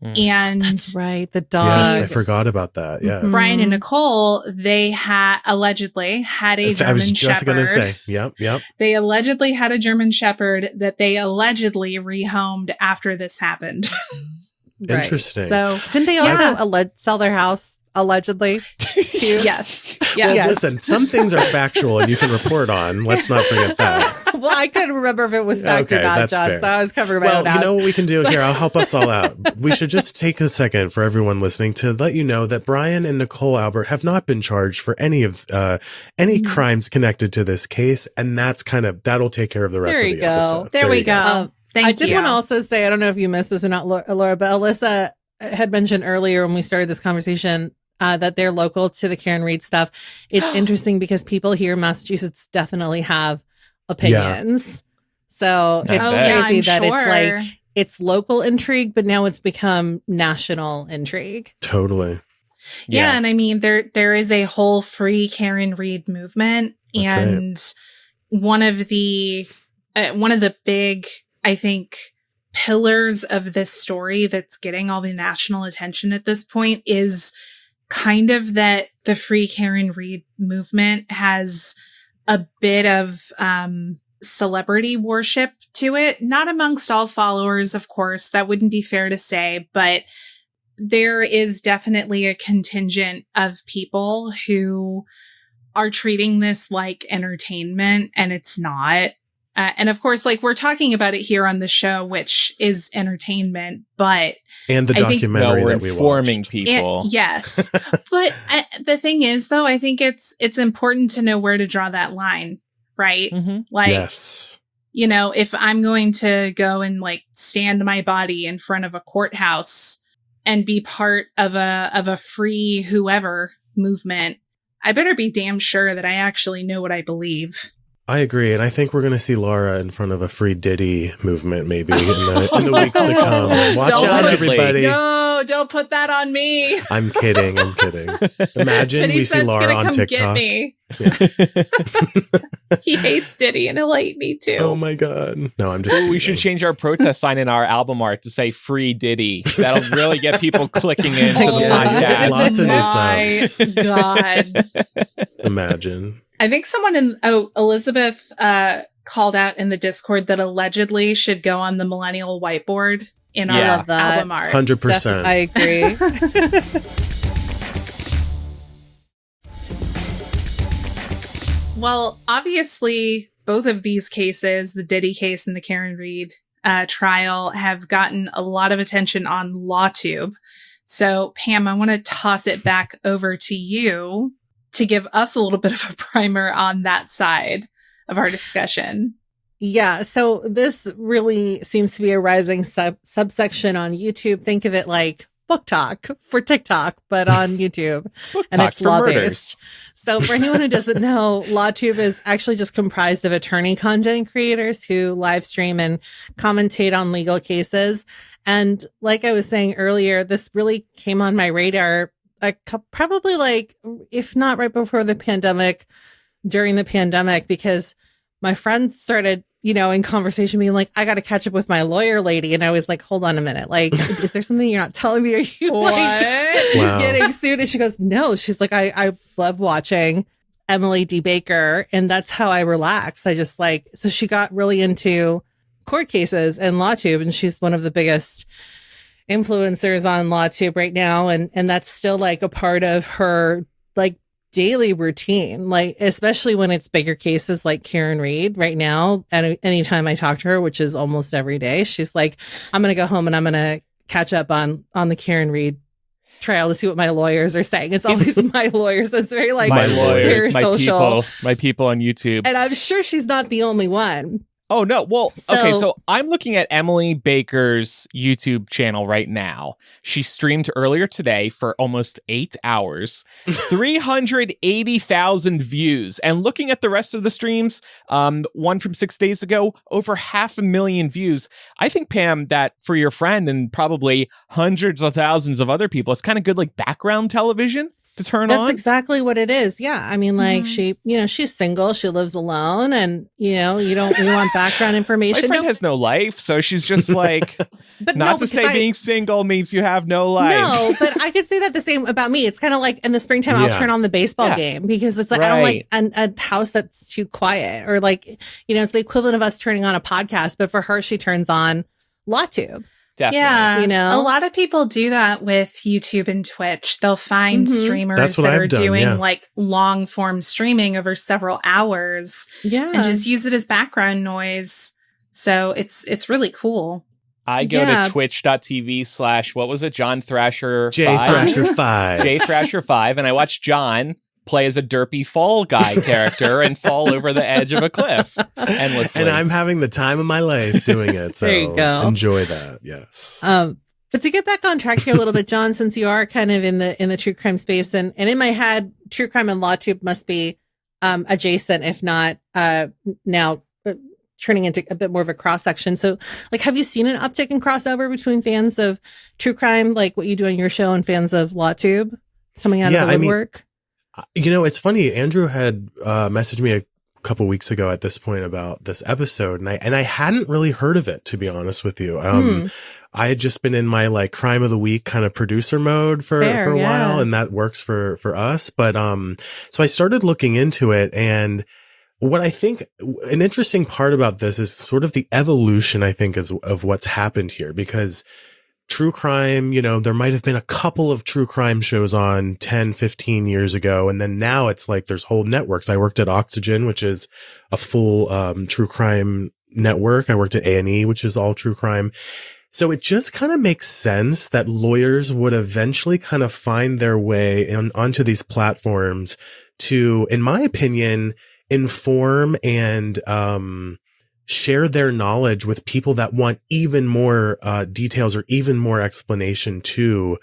And that's right. The dog. Yes, I forgot about that. Yeah. Brian and Nicole, they allegedly had a German Shepherd. I was just going to say, yep. They allegedly had a German Shepherd that they allegedly rehomed after this happened. Interesting. So didn't they also sell their house allegedly? Yes. Well, listen, some things are factual and you can report on. Let's not forget that. Well, I couldn't remember if it was fact or not, John, so I was covering my own Well, you know what we can do here? I'll help us all out. We should just take a second for everyone listening to let you know that Brian and Nicole Albert have not been charged for any crimes connected to this case, and that'll take care of the rest of the episode. There we go. Thank you. I did want to also say, I don't know if you missed this or not, Laura, but Alyssa had mentioned earlier when we started this conversation that they're local to the Karen Read stuff. It's interesting because people here in Massachusetts definitely have opinions. So it's crazy that it's like it's local intrigue, but now it's become national intrigue. Totally. Yeah, and I mean there is a whole free Karen Read movement, and one of the big, I think, pillars of this story that's getting all the national attention at this point is kind of that the Free Karen Read movement has a bit of celebrity worship to it. Not amongst all followers, of course, that wouldn't be fair to say, but there is definitely a contingent of people who are treating this like entertainment, and it's not. And of course, like, we're talking about it here on the show, which is entertainment, but and the documentary that we informing watched. people. Yes. But the thing is, though, I think it's important to know where to draw that line, right? Mm-hmm. Like, yes. You know, if I'm going to go and like stand my body in front of a courthouse and be part of a free whoever movement, I better be damn sure that I actually know what I believe. I agree, and I think we're going to see Laura in front of a free Diddy movement maybe in the weeks to come. Watch out, everybody. No, don't put that on me. I'm kidding. Imagine we see Laura on TikTok. Get me. Yeah. He hates Diddy and he'll hate me too. Oh my God. No, I'm just We should change our protest sign in our album art to say free Diddy. That'll really get people clicking into the podcast. Lots of new subs. God. Imagine. I think someone Elizabeth called out in the Discord that allegedly should go on the Millennial whiteboard in our album art. 100%. I agree. Well, obviously, both of these cases, the Diddy case and the Karen Read trial, have gotten a lot of attention on LawTube. So, Pam, I want to toss it back over to you to give us a little bit of a primer on that side of our discussion. Yeah, so this really seems to be a rising subsection on YouTube. Think of it like book talk for TikTok, but on YouTube. And it's law-based. So for anyone who doesn't know, LawTube is actually just comprised of attorney content creators who live stream and commentate on legal cases. And like I was saying earlier, this really came on my radar probably like, if not right before the pandemic, during the pandemic, because my friends started, in conversation being like, I got to catch up with my lawyer lady. And I was like, hold on a minute. Like, is there something you're not telling me? Are you getting sued? And she goes, no. She's like, I love watching Emily D. Baker. And that's how I relax. I just so she got really into court cases and LawTube. And she's one of the biggest influencers on LawTube right now, and that's still like a part of her like daily routine, like especially when it's bigger cases like Karen Read right now. And anytime I talk to her, which is almost every day, she's like, I'm gonna go home and I'm gonna catch up on the Karen Read trial to see what my lawyers are saying. It's always my lawyers. It's very like my lawyers, social. my people on YouTube. And I'm sure she's not the only one. Oh, no. Well, okay. So I'm looking at Emily Baker's YouTube channel right now. She streamed earlier today for almost 8 hours, 380,000 views. And looking at the rest of the streams, one from 6 days ago, over 500,000 views. I think, Pam, that for your friend and probably hundreds of thousands of other people, it's kind of good like background television to turn on. That's exactly what it is. Yeah. I mean, like she, she's single, she lives alone, and you want background information. My friend has no life, so she's just like, but not to say being single means you have no life. No, but I could say that the same about me. It's kind of like in the springtime, I'll turn on the baseball game because it's like, I don't like a house that's too quiet, or like, it's the equivalent of us turning on a podcast, but for her, she turns on LawTube. Definitely. Yeah, a lot of people do that with YouTube and Twitch. They'll find streamers that are doing like long form streaming over several hours, and just use it as background noise. So it's really cool. I go to twitch.tv/ what was it? John Thrasher 5? J Thrasher 5. J Thrasher 5, and I watch John play as a derpy fall guy character and fall over the edge of a cliff endlessly. And I'm having the time of my life doing it. So there you go. Enjoy that. Yes. But to get back on track here a little bit, John, since you are kind of in the true crime space, and in my head, true crime and LawTube must be adjacent, if not now turning into a bit more of a cross section. So, like, have you seen an uptick in crossover between fans of true crime, like what you do on your show, and fans of LawTube coming out of the woodwork? It's funny. Andrew had messaged me couple weeks ago at this point about this episode, and I hadn't really heard of it, to be honest with you. I had just been in my like crime of the week kind of producer mode for a while, and that works for us. But so I started looking into it, and what I think an interesting part about this is sort of the evolution, I think, of what's happened here, because true crime, you know, there might have been a couple of true crime shows on 10, 15 years ago. And then now it's like there's whole networks. I worked at Oxygen, which is a full true crime network. I worked at A&E, which is all true crime. So it just kind of makes sense that lawyers would eventually kind of find their way onto these platforms to, in my opinion, inform and share their knowledge with people that want even more details or even more explanation to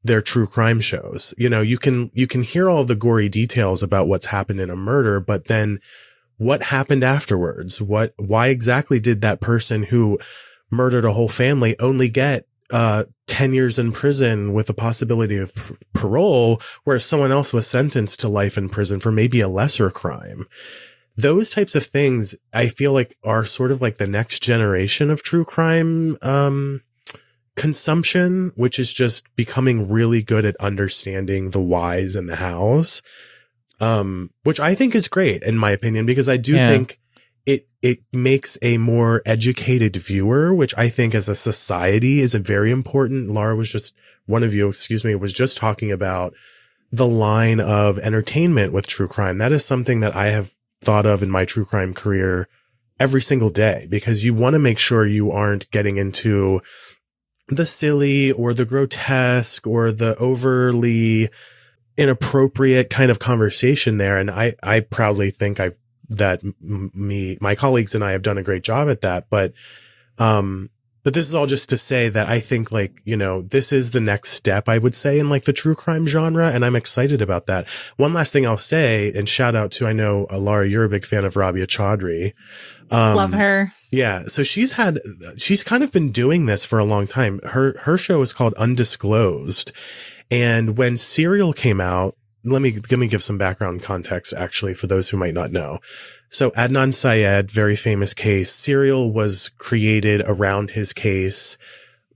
their true crime shows. You know, you can hear all the gory details about what's happened in a murder, but then what happened afterwards? Why exactly did that person who murdered a whole family only get 10 years in prison with the possibility of parole, whereas someone else was sentenced to life in prison for maybe a lesser crime? Those types of things, I feel like, are sort of like the next generation of true crime consumption, which is just becoming really good at understanding the whys and the hows, which I think is great, in my opinion, because I do think it makes a more educated viewer, which I think as a society is very important. Laura was just, one of you, was just talking about the line of entertainment with true crime. That is something that I have thought of in my true crime career every single day, because you want to make sure you aren't getting into the silly or the grotesque or the overly inappropriate kind of conversation there. And I proudly think my colleagues and I have done a great job at that. But this is all just to say that I think, like, you know, this is the next step, I would say, in like the true crime genre. And I'm excited about that. One last thing I'll say, and shout out to, I know, Laura, you're a big fan of Rabia Chaudhry. Love her. Yeah. So she's kind of been doing this for a long time. Her show is called Undisclosed. And when Serial came out, let me give some background context, actually, for those who might not know. So Adnan Syed, very famous case. Serial was created around his case.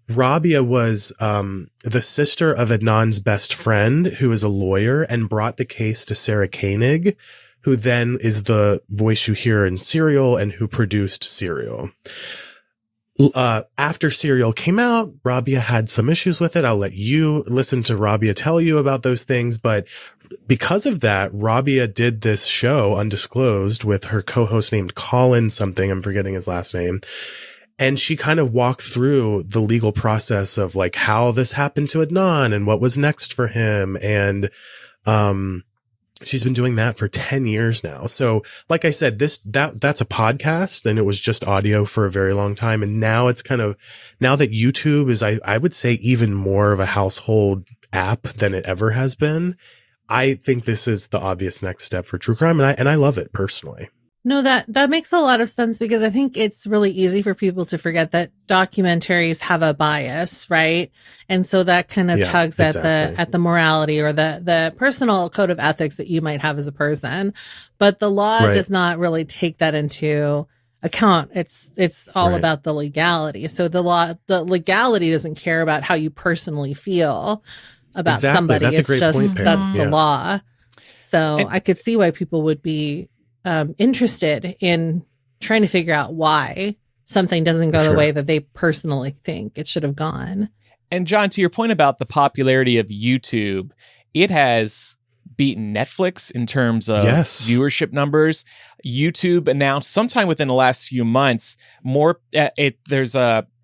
Rabia was the sister of Adnan's best friend, who is a lawyer, and brought the case to Sarah Koenig, who then is the voice you hear in Serial and who produced Serial. After Serial came out, Rabia had some issues with it. I'll let you listen to Rabia tell you about those things. But because of that, Rabia did this show, Undisclosed, with her co-host named Colin something. I'm forgetting his last name. And she kind of walked through the legal process of like how this happened to Adnan and what was next for him. And, she's been doing that for 10 years now. So like I said, that's a podcast, and it was just audio for a very long time. And now it's now that YouTube is, I would say, even more of a household app than it ever has been. I think this is the obvious next step for true crime. And I love it personally. No, that makes a lot of sense, because I think it's really easy for people to forget that documentaries have a bias, right? And so that kind of tugs at the morality or the personal code of ethics that you might have as a person. But the law does not really take that into account. It's all about the legality. So the legality doesn't care about how you personally feel about somebody. That's it's a great just point, Pam. That's the law. So I could see why people would be interested in trying to figure out why something doesn't go the way that they personally think it should have gone. And John, to your point about the popularity of YouTube, it has beaten Netflix in terms of viewership numbers. YouTube announced sometime within the last few months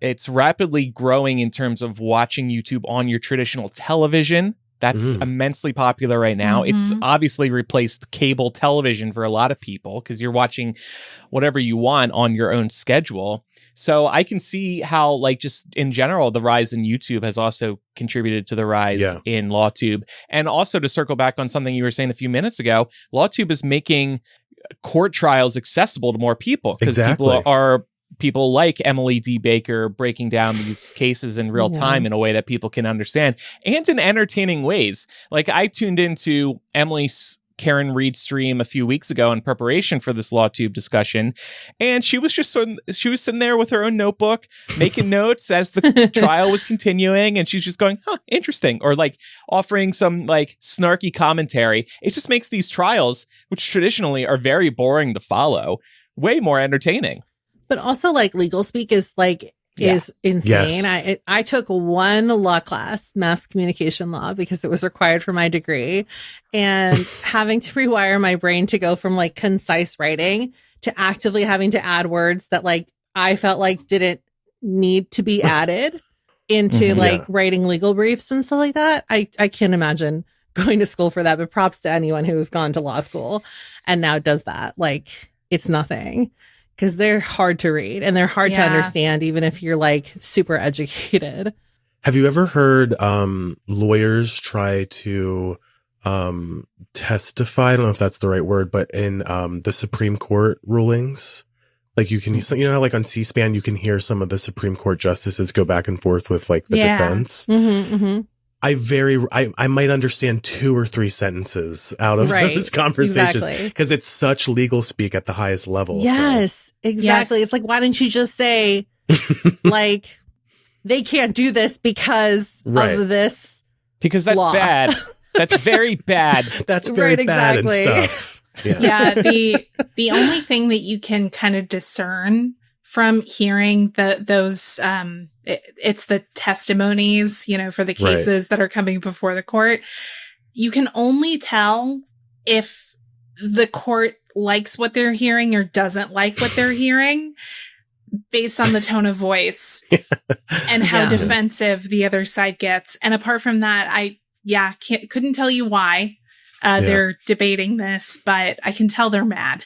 it's rapidly growing in terms of watching YouTube on your traditional television. That's immensely popular right now. Mm-hmm. It's obviously replaced cable television for a lot of people because you're watching whatever you want on your own schedule. So I can see how, like, just in general, the rise in YouTube has also contributed to the rise in LawTube. And also, to circle back on something you were saying a few minutes ago, LawTube is making court trials accessible to more people because people like Emily D. Baker breaking down these cases in real time in a way that people can understand and in entertaining ways. Like, I tuned into Emily's Karen Reed stream a few weeks ago in preparation for this LawTube discussion, and she was sitting there with her own notebook, making notes as the trial was continuing, and she's just going, "Huh, interesting," or like offering some like snarky commentary. It just makes these trials, which traditionally are very boring to follow, way more entertaining. But also, like, legal speak is insane. Yes. I took one law class, mass communication law, because it was required for my degree, and having to rewire my brain to go from like concise writing to actively having to add words that like I felt like didn't need to be added into writing legal briefs and stuff like that. I can't imagine going to school for that, but props to anyone who's gone to law school and now does that. Like, it's nothing. Because they're hard to read and they're hard to understand, even if you're like super educated. Have you ever heard lawyers try to testify? I don't know if that's the right word, but in the Supreme Court rulings, like you can, how like on C-SPAN, you can hear some of the Supreme Court justices go back and forth with like the defense. Mm-hmm, mm-hmm. I might understand 2 or 3 sentences out of those conversations because it's such legal speak at the highest level. Yes, exactly. Yes. It's like, why didn't you just say like they can't do this because of this? Because that's law. Bad. That's very bad. That's very bad and stuff. Yeah. The only thing that you can kind of discern from hearing those it's the testimonies, for the cases that are coming before the court. You can only tell if the court likes what they're hearing or doesn't like what they're hearing based on the tone of voice and how defensive the other side gets. And apart from that, couldn't tell you why they're debating this, but I can tell they're mad.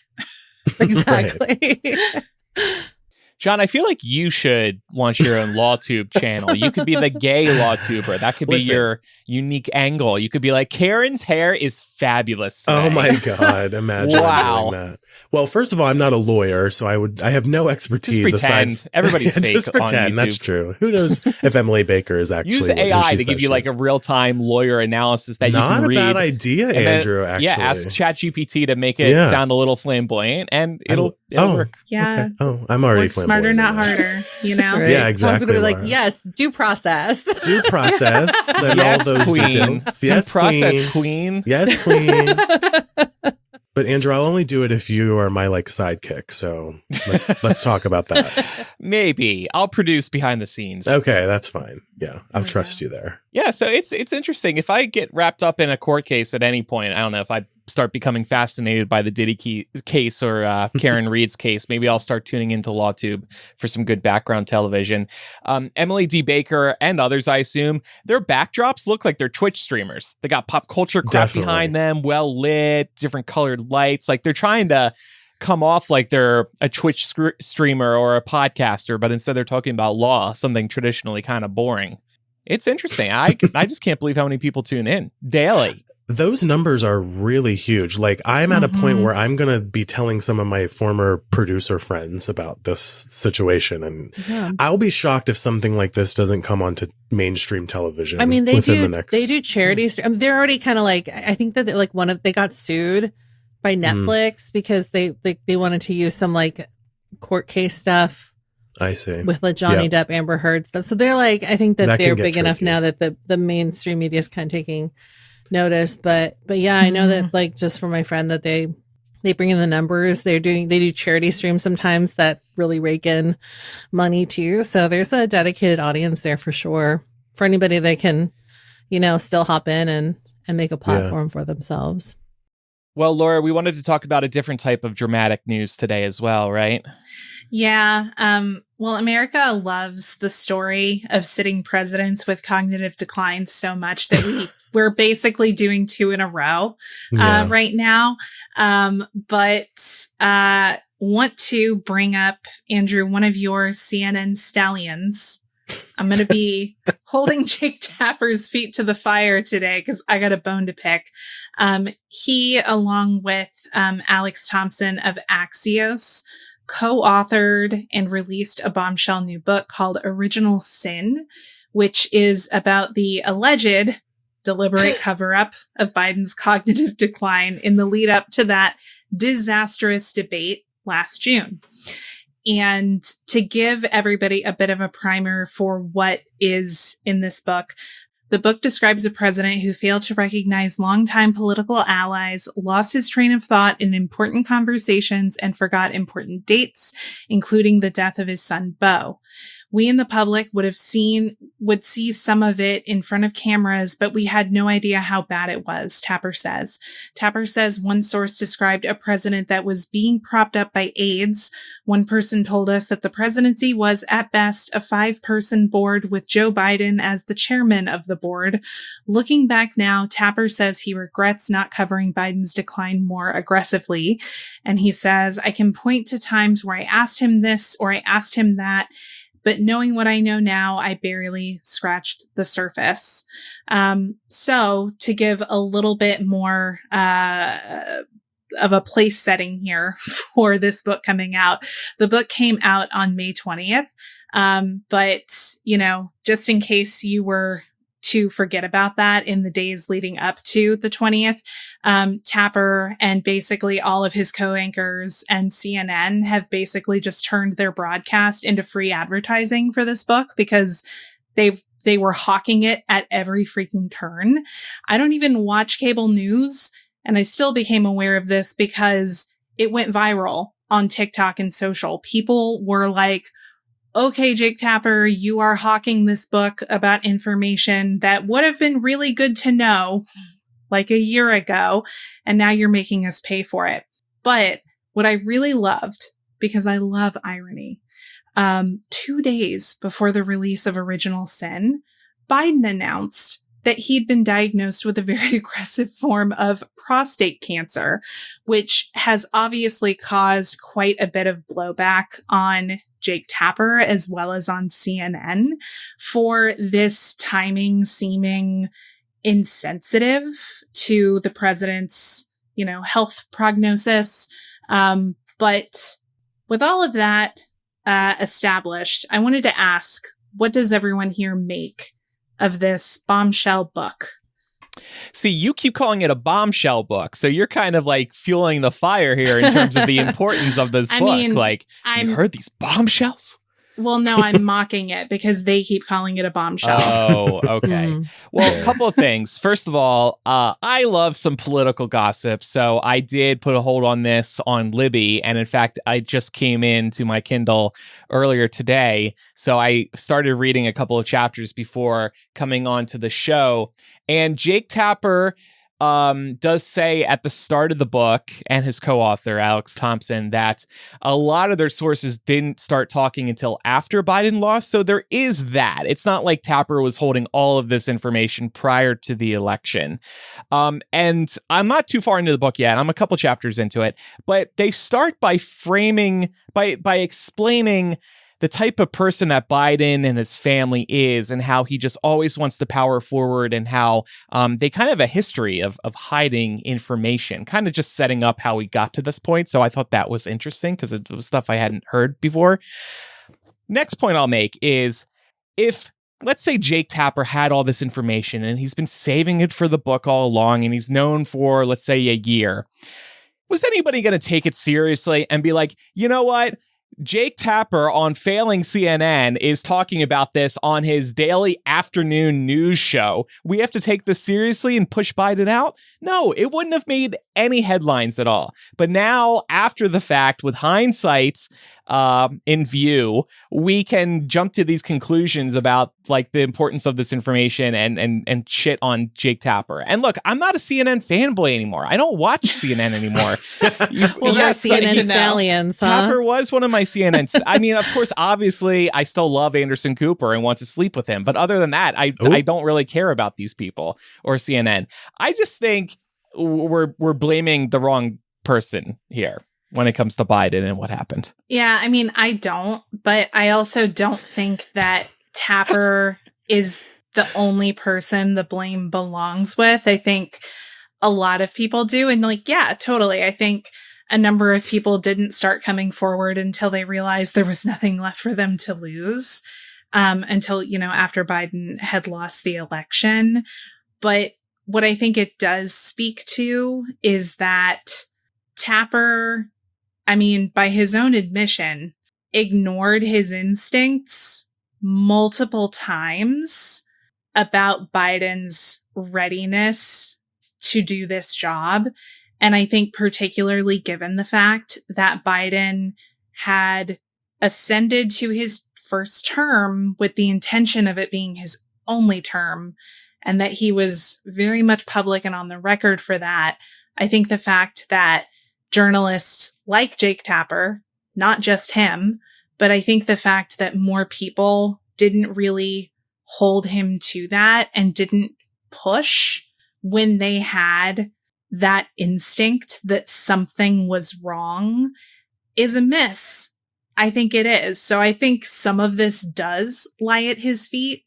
Exactly. John, I feel like you should launch your own LawTube channel. You could be the gay LawTuber. That could be your unique angle. You could be like, Karen's hair is fabulous today. Oh my God. Imagine doing that. Well, first of all, I'm not a lawyer, so I have no expertise. Just pretend. Everybody's fake just pretend. On YouTube. That's true. Who knows if Emily Baker is actually use AI to give you like a real-time lawyer analysis that you can read. Not a bad idea, Andrew, actually. Yeah, ask ChatGPT to make it sound a little flamboyant, and it'll work. Yeah. Okay. Oh, I'm already flamboyant. Smarter, not harder, Right? Yeah, exactly. Someone's going to be like, yes, due process. Due process and yes, all those queen. details. Yes, due process, queen. Yes, queen. But Andrew, I'll only do it if you are my like sidekick. So let's talk about that. Maybe I'll produce behind the scenes. Okay, that's fine. Yeah, I'll trust you there. Yeah, so it's interesting. If I get wrapped up in a court case at any point, I don't know if I start becoming fascinated by the Diddy case or Karen Reed's case, maybe I'll start tuning into LawTube for some good background television. Emily D. Baker and others, I assume, their backdrops look like they're Twitch streamers. They got pop culture crap behind them, well lit, different colored lights. Like they're trying to come off like they're a Twitch streamer or a podcaster, but instead they're talking about law, something traditionally kind of boring. It's interesting. I just can't believe how many people tune in daily. Those numbers are really huge. Like I'm at a point where I'm going to be telling some of my former producer friends about this situation. And I'll be shocked if something like this doesn't come onto mainstream television. I mean, they do charities. I mean, they're already kind of like, I think that like they got sued by Netflix because they wanted to use some like court case stuff. I see. With like Johnny Depp, Amber Heard stuff. So they're like, I think that they're big enough now that the mainstream media is kind of taking notice. But yeah, I know that like just from my friend that they bring in the numbers. They do charity streams sometimes that really rake in money too. So there's a dedicated audience there for sure. For anybody that can, still hop in and make a platform for themselves. Well, Laura, we wanted to talk about a different type of dramatic news today as well, right? Yeah. Well, America loves the story of sitting presidents with cognitive decline so much that we're basically doing 2 in a row right now. But want to bring up, Andrew, one of your CNN stallions. I'm going to be holding Jake Tapper's feet to the fire today because I got a bone to pick. He, along with Alex Thompson of Axios, co-authored and released a bombshell new book called Original Sin, which is about the alleged deliberate cover-up of Biden's cognitive decline in the lead up to that disastrous debate last June. And to give everybody a bit of a primer for what is in this book, the book describes a president who failed to recognize longtime political allies, lost his train of thought in important conversations, and forgot important dates, including the death of his son, Beau. We in the public would see some of it in front of cameras, but we had no idea how bad it was, Tapper says. Tapper says one source described a president that was being propped up by aides. One person told us that the presidency was, at best, a 5-person board with Joe Biden as the chairman of the board. Looking back now, Tapper says he regrets not covering Biden's decline more aggressively. And he says, I can point to times where I asked him this or I asked him that, but knowing what I know now, I barely scratched the surface. So to give a little bit more of a place setting here for this book coming out, the book came out on May 20th. But, you know, just in case you were to forget about that in the days leading up to the 20th, Tapper and basically all of his co-anchors and CNN have basically just turned their broadcast into free advertising for this book because they were hawking it at every freaking turn. I don't even watch cable news, and I still became aware of this because it went viral on TikTok and social. People were like, okay, Jake Tapper, you are hawking this book about information that would have been really good to know like a year ago, and now you're making us pay for it. But what I really loved, because I love irony, 2 days before the release of Original Sin, Biden announced that he'd been diagnosed with a very aggressive form of prostate cancer, which has obviously caused quite a bit of blowback on Jake Tapper as well as on CNN for this timing seeming insensitive to the president's, you know, health prognosis. But with all of that established, I wanted to ask, what does everyone here make of this bombshell book? See, you keep calling it a bombshell book, so you're kind of like fueling the fire here in terms of the importance of this book. Mean, like, you heard these bombshells? Well, no, I'm mocking it because they keep calling it a bombshell. Oh, okay. Well, a couple of things. First of all, I love some political gossip, so I did put a hold on this on Libby, and in fact, I just came into my Kindle earlier today, so I started reading a couple of chapters before coming on to the show, and Jake Tapper does say at the start of the book, and his co-author, Alex Thompson, that a lot of their sources didn't start talking until after Biden lost. So there is that. It's not like Tapper was holding all of this information prior to the election. And I'm not too far into the book yet. I'm a couple chapters into it, but they start by framing, by explaining the type of person that Biden and his family is and how he just always wants to power forward and how they kind of have a history of hiding information, kind of just setting up how we got to this point. So I thought that was interesting because it was stuff I hadn't heard before. Next point I'll make is if, let's say Jake Tapper had all this information and he's been saving it for the book all along and he's known for, let's say, a year, was anybody going to take it seriously and be like, you know what? Jake Tapper on Failing CNN is talking about this on his daily afternoon news show. We have to take this seriously and push Biden out? No, it wouldn't have made any headlines at all. But now, after the fact, with hindsight in view, we can jump to these conclusions about like the importance of this information and shit on Jake Tapper. And look, I'm not a CNN fanboy anymore. I don't watch CNN anymore. Well, yes, CNN stallions. Tapper was one of my CNN. I mean, of course, obviously, I still love Anderson Cooper and want to sleep with him. But other than that, I don't really care about these people or CNN. I just think we're blaming the wrong person here when it comes to Biden and what happened. Yeah, I mean, I don't, but I also don't think that Tapper is the only person the blame belongs with. I think a lot of people do. And like, yeah, totally. I think a number of people didn't start coming forward until they realized there was nothing left for them to lose, until, you know, after Biden had lost the election. But what I think it does speak to is that Tapper, I mean, by his own admission, ignored his instincts multiple times about Biden's readiness to do this job. And I think particularly given the fact that Biden had ascended to his first term with the intention of it being his only term, and that he was very much public and on the record for that. I think the fact that journalists like Jake Tapper, not just him, but I think the fact that more people didn't really hold him to that and didn't push when they had that instinct that something was wrong is a miss. I think it is. So I think some of this does lie at his feet,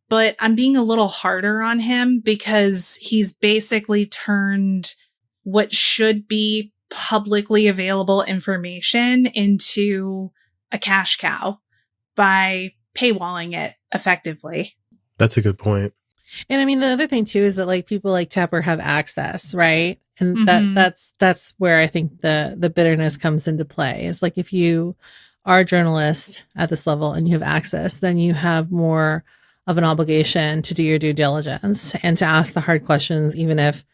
but I'm being a little harder on him because he's basically turned what should be publicly available information into a cash cow by paywalling it effectively. That's a good point. And I mean, the other thing too is that like people like Tapper have access, right? And that's where I think the bitterness comes into play. Is like if you are a journalist at this level and you have access, then you have more of an obligation to do your due diligence and to ask the hard questions, even if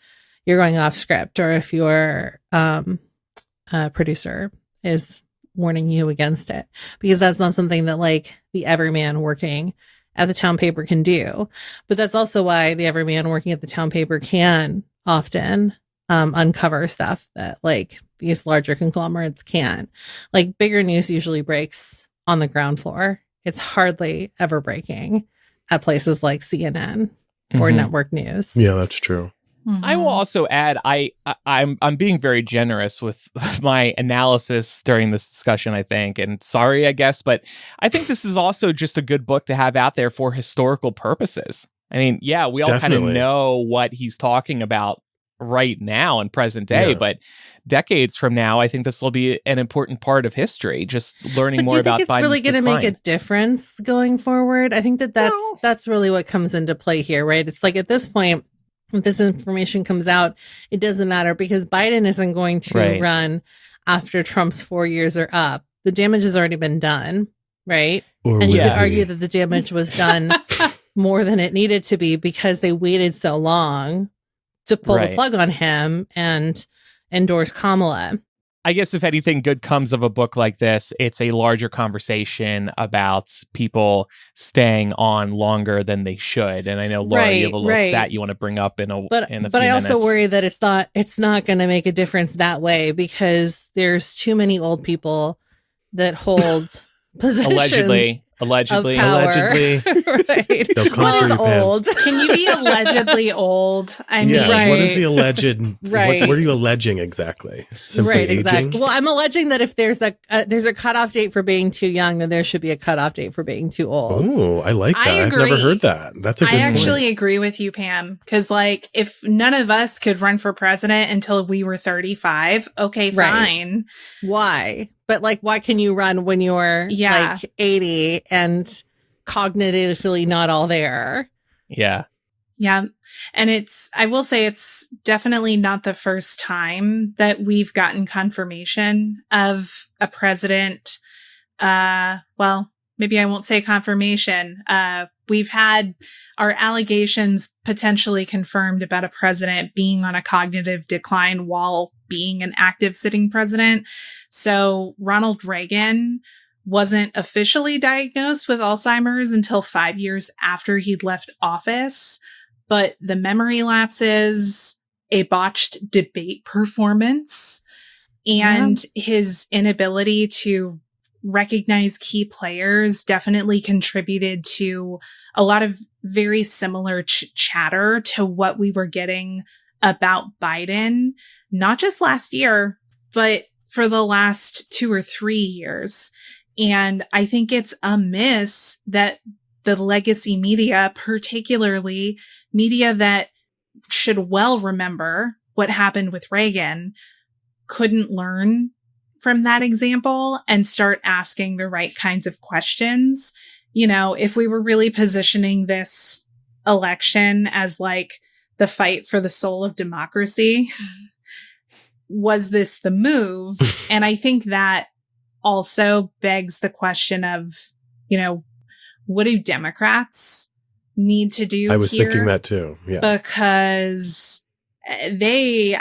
you're going off script or if your producer is warning you against it, because that's not something that like the everyman working at the town paper can do. But that's also why the everyman working at the town paper can often uncover stuff that like these larger conglomerates can't. Like bigger news usually breaks on the ground floor. It's hardly ever breaking at places like CNN or network news. Yeah, that's true. I will also add, I'm being very generous with my analysis during this discussion, I think, and sorry, I guess, but I think this is also just a good book to have out there for historical purposes. I mean, yeah, we all kind of know what he's talking about right now in present day, but decades from now, I think this will be an important part of history, just learning more about Biden's decline. It's really going to make a difference going forward. I think that's really what comes into play here, right? It's like at this point, if this information comes out, it doesn't matter because Biden isn't going to run after Trump's 4 years are up. The damage has already been done, right? And you could argue that the damage was done more than it needed to be because they waited so long to pull the plug on him and endorse Kamala. I guess if anything good comes of a book like this, it's a larger conversation about people staying on longer than they should. And I know, Laura, you have a little stat you want to bring up in a few minutes. But I also worry that it's not going to make a difference that way because there's too many old people that hold positions. Allegedly. Right. What is old? Can you be allegedly old? I mean, what is the alleged? What are you alleging exactly? Simply aging? Exactly. Well, I'm alleging that if there's a cutoff date for being too young, then there should be a cutoff date for being too old. Oh, I like that. I've never heard that. That's a good point. I actually agree with you, Pam, because like if none of us could run for president until we were 35, okay, fine. Why? But like, why can you run when you're like 80 and cognitively not all there? Yeah. Yeah. And I will say it's definitely not the first time that we've gotten confirmation of a president. Well, maybe I won't say confirmation. We've had our allegations potentially confirmed about a president being on a cognitive decline while being an active sitting president. So Ronald Reagan wasn't officially diagnosed with Alzheimer's until 5 years after he'd left office. But the memory lapses, a botched debate performance, and his inability to recognize key players definitely contributed to a lot of very similar chatter to what we were getting about Biden, not just last year, but for the last 2 or 3 years. And I think it's a miss that the legacy media, particularly media that should well remember what happened with Reagan, couldn't learn from that example and start asking the right kinds of questions. You know, if we were really positioning this election as like the fight for the soul of democracy. Was this the move? And I think that also begs the question of, what do Democrats need to do? I was thinking that too. Yeah. Because they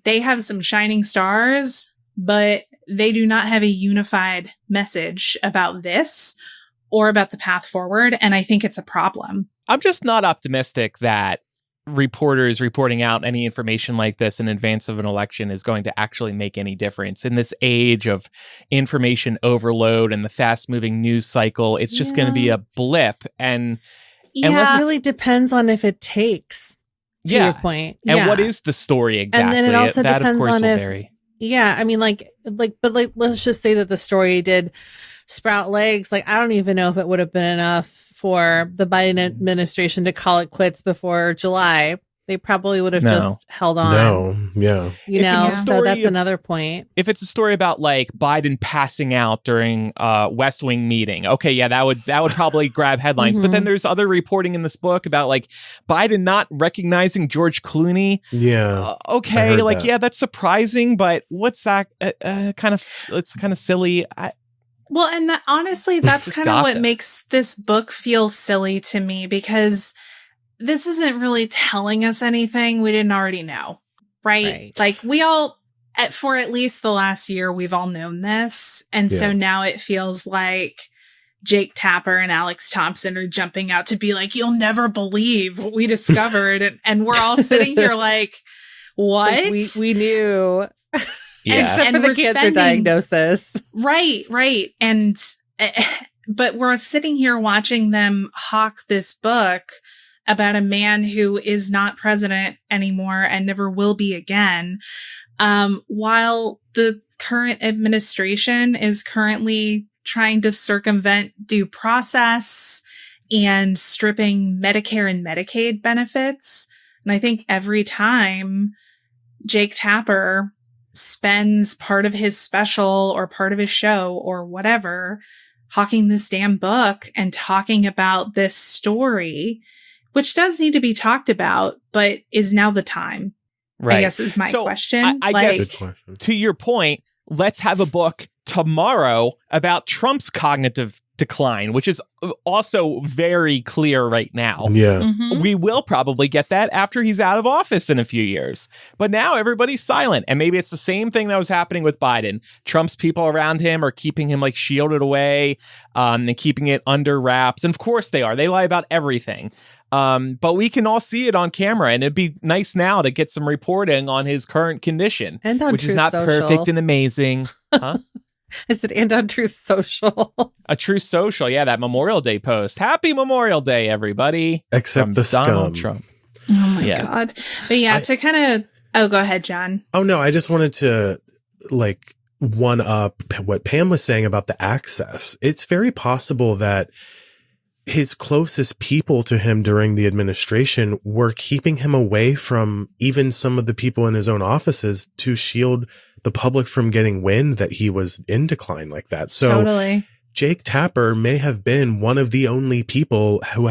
have some shining stars, but they do not have a unified message about this or about the path forward. And I think it's a problem. I'm just not optimistic that reporters reporting out any information like this in advance of an election is going to actually make any difference in this age of information overload and the fast moving news cycle. It's just going to be a blip. And it really depends on if it takes, to your point. And what is the story exactly? And then it also that, depends of course, on will if, vary. Yeah, I mean, but let's just say that the story did sprout legs. Like, I don't even know if it would have been enough for the Biden administration to call it quits before July. They probably would have just held on. So that's another point. If it's a story about like Biden passing out during West Wing meeting, okay, yeah, that would probably grab headlines. But then there's other reporting in this book about like Biden not recognizing George Clooney. Yeah. Okay, like that. Yeah, that's surprising, but what's that? It's kind of silly. Well, and honestly, that's kind of what makes this book feel silly to me, because this isn't really telling us anything we didn't already know, right? Like we all, for at least the last year, we've all known this. And so now it feels like Jake Tapper and Alex Thompson are jumping out to be like, you'll never believe what we discovered. and we're all sitting here like, what? Like we knew. Yeah. And the cancer diagnosis. Right. And, but we're sitting here watching them hawk this book about a man who is not president anymore and never will be again. While the current administration is currently trying to circumvent due process and stripping Medicare and Medicaid benefits. And I think every time Jake Tapper spends part of his special or part of his show or whatever hawking this damn book and talking about this story, which does need to be talked about, but is now the time? Right. I guess is my question. I guess to your point, let's have a book tomorrow about Trump's cognitive decline, which is also very clear right now. Yeah. Mm-hmm. We will probably get that after he's out of office in a few years. But now everybody's silent. And maybe it's the same thing that was happening with Biden. Trump's people around him are keeping him like shielded away and keeping it under wraps. And of course they are. They lie about everything. But we can all see it on camera, and it'd be nice now to get some reporting on his current condition, and on which is not Social. Perfect and amazing. Huh? I said, and on Truth Social. A Truth Social. Yeah, that Memorial Day post. Happy Memorial Day, everybody. Except the Donald scum. Trump. Oh my God. But to kind of, go ahead, John. Oh no, I just wanted to one up what Pam was saying about the access. It's very possible that his closest people to him during the administration were keeping him away from even some of the people in his own offices to shield the public from getting wind that he was in decline like that. So totally. Jake Tapper may have been one of the only people who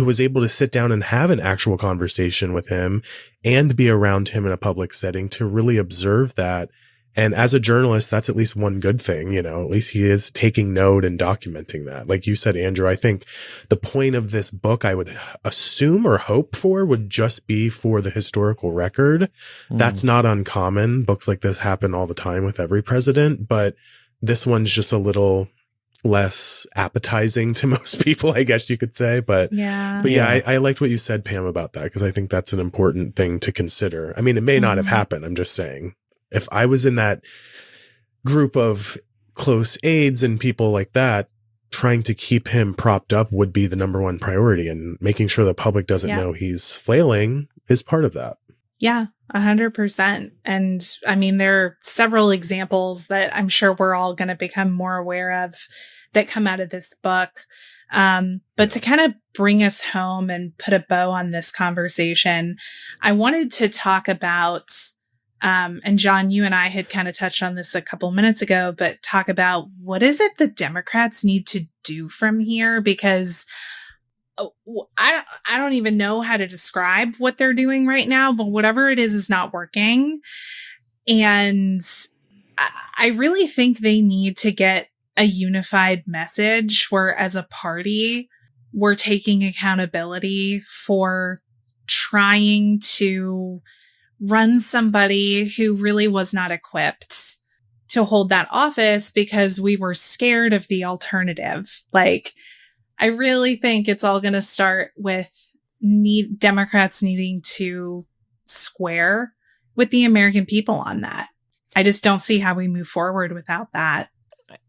was able to sit down and have an actual conversation with him and be around him in a public setting to really observe that. And as a journalist, that's at least one good thing, at least he is taking note and documenting that. Like you said, Andrew, I think the point of this book, I would assume or hope for, would just be for the historical record. That's not uncommon. Books like this happen all the time with every president, but this one's just a little less appetizing to most people, I guess you could say. But I liked what you said, Pam, about that, because I think that's an important thing to consider. I mean, it may not have happened. I'm just saying. If I was in that group of close aides and people like that, trying to keep him propped up would be the number one priority, and making sure the public doesn't know he's flailing is part of that. Yeah, 100%. And I mean, there are several examples that I'm sure we're all going to become more aware of that come out of this book. But to kind of bring us home and put a bow on this conversation, I wanted to talk about and John, you and I had kind of touched on this a couple minutes ago, but talk about what is it the Democrats need to do from here? Because I don't even know how to describe what they're doing right now, but whatever it is not working. And I really think they need to get a unified message where, as a party, we're taking accountability for trying to run somebody who really was not equipped to hold that office because we were scared of the alternative. Like, I really think it's all going to start with Democrats needing to square with the American people on that. I just don't see how we move forward without that.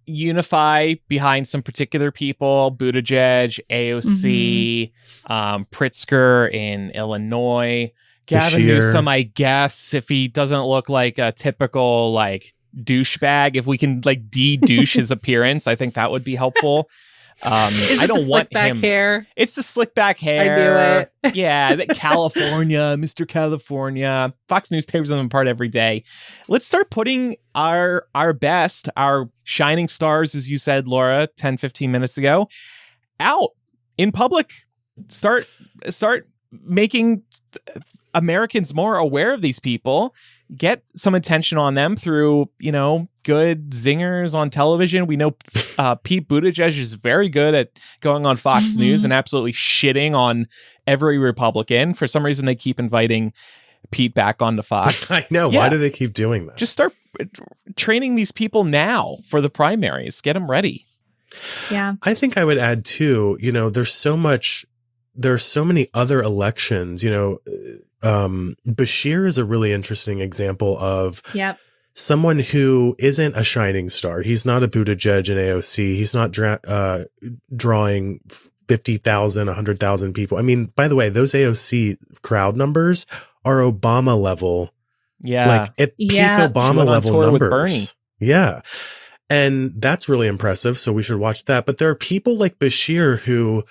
Unify behind some particular people, Buttigieg, AOC, Pritzker in Illinois, Gavin Bashir. Newsom, I guess, if he doesn't look like a typical like douchebag, if we can like de-douche his appearance, I think that would be helpful. I don't want him. Hair? It's the slick back hair. I knew it. Yeah, California, Mr. California. Fox News tears them apart every day. Let's start putting our best, our shining stars, as you said, Laura, 10, 15 minutes ago, out in public. Start making Americans more aware of these people. Get some attention on them through, good zingers on television. We know Pete Buttigieg is very good at going on Fox News and absolutely shitting on every Republican. For some reason, they keep inviting Pete back onto Fox. I know. Yeah. Why do they keep doing that? Just start training these people now for the primaries. Get them ready. Yeah. I think I would add too, there's so many other elections, Bashir is a really interesting example of someone who isn't a shining star. He's not a Buttigieg and AOC. He's not drawing 50,000, 100,000 people. I mean, by the way, those AOC crowd numbers are Obama level. Yeah. Like at peak Obama level numbers. With Bernie. Yeah. And that's really impressive. So we should watch that. But there are people like Bashir who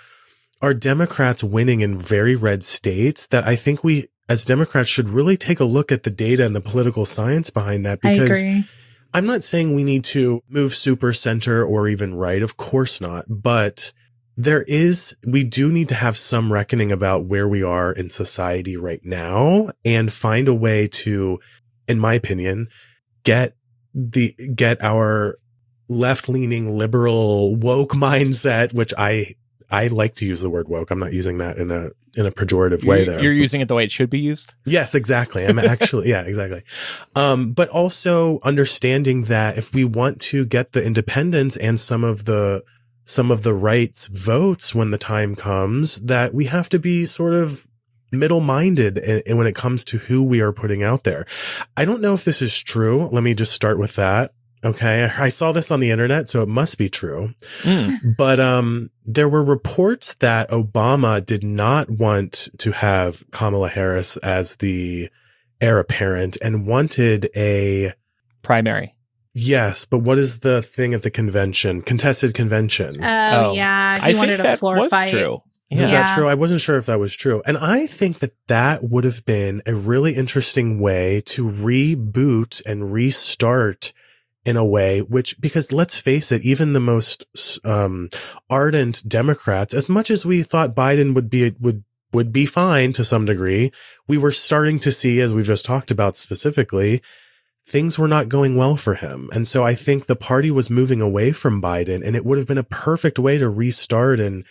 are Democrats winning in very red states that I think we, as Democrats, should really take a look at the data and the political science behind that, because I'm not saying we need to move super center or even right. Of course not. But we do need to have some reckoning about where we are in society right now and find a way to, in my opinion, get our left-leaning liberal woke mindset, which I like to use the word woke. I'm not using that in a pejorative way there. You're using it the way it should be used? Yes, exactly. I'm actually, yeah, exactly. But also understanding that if we want to get the independents and some of the rights votes when the time comes, that we have to be sort of middle-minded and when it comes to who we are putting out there. I don't know if this is true. Let me just start with that. Okay. I saw this on the internet, so it must be true. But, there were reports that Obama did not want to have Kamala Harris as the heir apparent and wanted a primary. Yes. But what is the thing at the convention? Contested convention. Oh, yeah. He wanted a floor fight. True. Is that true? I wasn't sure if that was true. And I think that would have been a really interesting way to reboot and restart in a way because let's face it, even the most ardent Democrats, as much as we thought Biden would be fine to some degree, we were starting to see, as we've just talked about specifically, things were not going well for him. And so I think the party was moving away from Biden, and it would have been a perfect way to restart and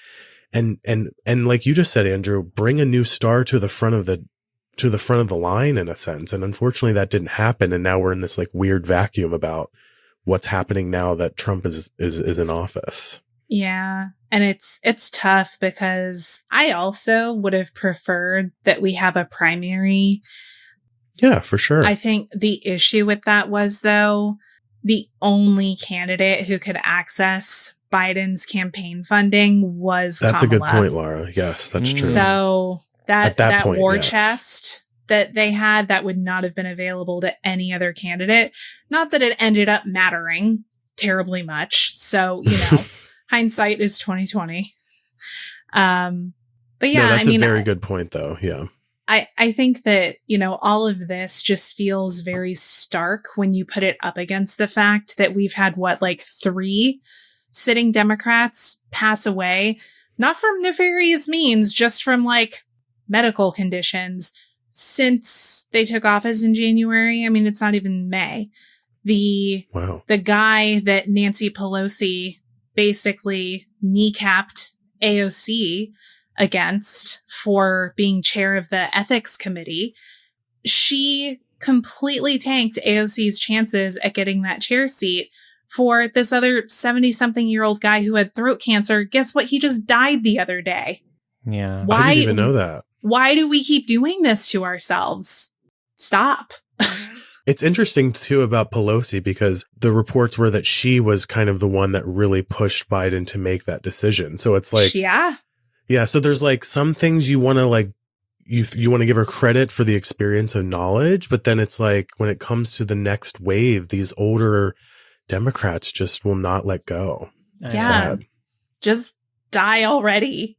like you just said, Andrew, bring a new star to the front of the line in a sense. And unfortunately that didn't happen. And now we're in this like weird vacuum about what's happening now that Trump is in office. Yeah. And it's tough because I also would have preferred that we have a primary. Yeah, for sure. I think the issue with that was, though, the only candidate who could access Biden's campaign funding was That's Kamala. A good point, Laura. Yes, that's true. So that point, war yes. chest that they had, that would not have been available to any other candidate. Not that it ended up mattering terribly much. So, hindsight is 2020. But yeah, no, that's a very good point though. Yeah. I think that, all of this just feels very stark when you put it up against the fact that we've had 3 sitting Democrats pass away, not from nefarious means, just from like medical conditions since they took office in January. I mean, it's not even May. The guy that Nancy Pelosi basically kneecapped AOC against for being chair of the ethics committee, she completely tanked AOC's chances at getting that chair seat for this other 70-something-year-old guy who had throat cancer. Guess what? He just died the other day. Yeah. I didn't even know that. Why do we keep doing this to ourselves? Stop. It's interesting, too, about Pelosi, because the reports were that she was kind of the one that really pushed Biden to make that decision. So it's like, yeah. So there's like some things you want to like, you want to give her credit for the experience and knowledge. But then it's like when it comes to the next wave, these older Democrats just will not let go. Yeah. Sad. Just die already.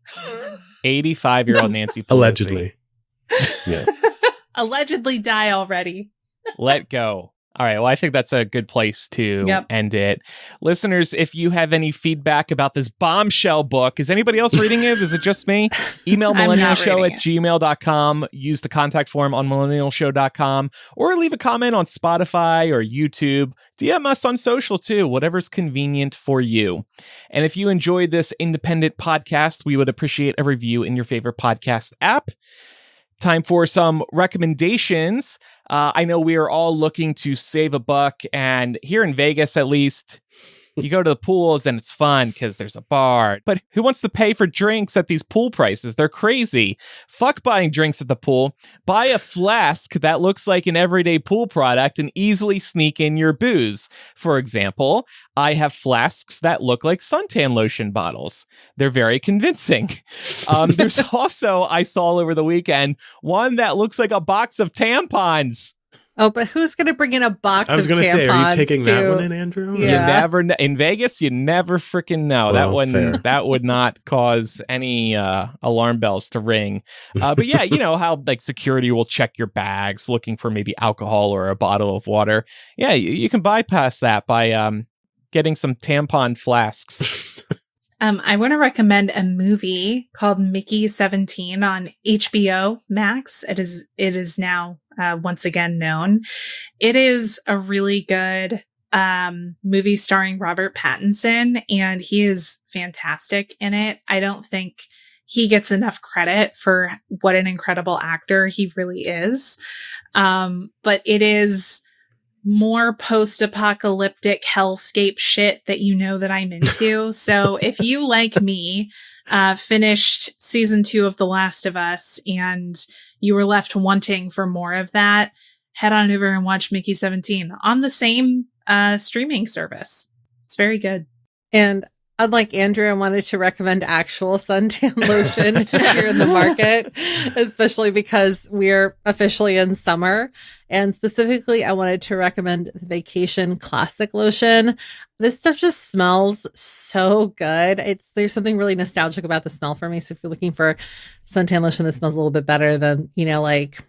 85-year-old Nancy Pelosi. Allegedly. Yeah. Allegedly die already. Let go. All right. Well, I think that's a good place to end it. Listeners, if you have any feedback about this bombshell book, is anybody else reading it? Is it just me? Email millennialshow@gmail.com. Use the contact form on millennialshow.com, or leave a comment on Spotify or YouTube. DM us on social too, whatever's convenient for you. And if you enjoyed this independent podcast, we would appreciate a review in your favorite podcast app. Time for some recommendations. I know we are all looking to save a buck, and here in Vegas, at least, you go to the pools and it's fun because there's a bar. But who wants to pay for drinks at these pool prices? They're crazy. Fuck buying drinks at the pool. Buy a flask that looks like an everyday pool product and easily sneak in your booze. For example, I have flasks that look like suntan lotion bottles. They're very convincing. There's also, I saw over the weekend, one that looks like a box of tampons. Oh, but who's going to bring in a box of tampons? I was going to say, are you taking that one in, Andrew? Yeah. You never in Vegas, you never freaking know. That would not cause any alarm bells to ring. But yeah, you know how like security will check your bags looking for maybe alcohol or a bottle of water. Yeah, you can bypass that by getting some tampon flasks. I want to recommend a movie called Mickey 17 on HBO Max. It is now once again known. It is a really good movie starring Robert Pattinson, and he is fantastic in it. I don't think he gets enough credit for what an incredible actor he really is. But it is more post-apocalyptic hellscape shit that you know that I'm into. So if you, like me, finished season 2 of The Last of Us and you were left wanting for more of that, head on over and watch Mickey 17 on the same streaming service. It's very good. And unlike Andrew, I wanted to recommend actual suntan lotion if you're in the market, especially because we're officially in summer. And specifically, I wanted to recommend the Vacation Classic Lotion. This stuff just smells so good. There's something really nostalgic about the smell for me. So if you're looking for suntan lotion that smells a little bit better than, like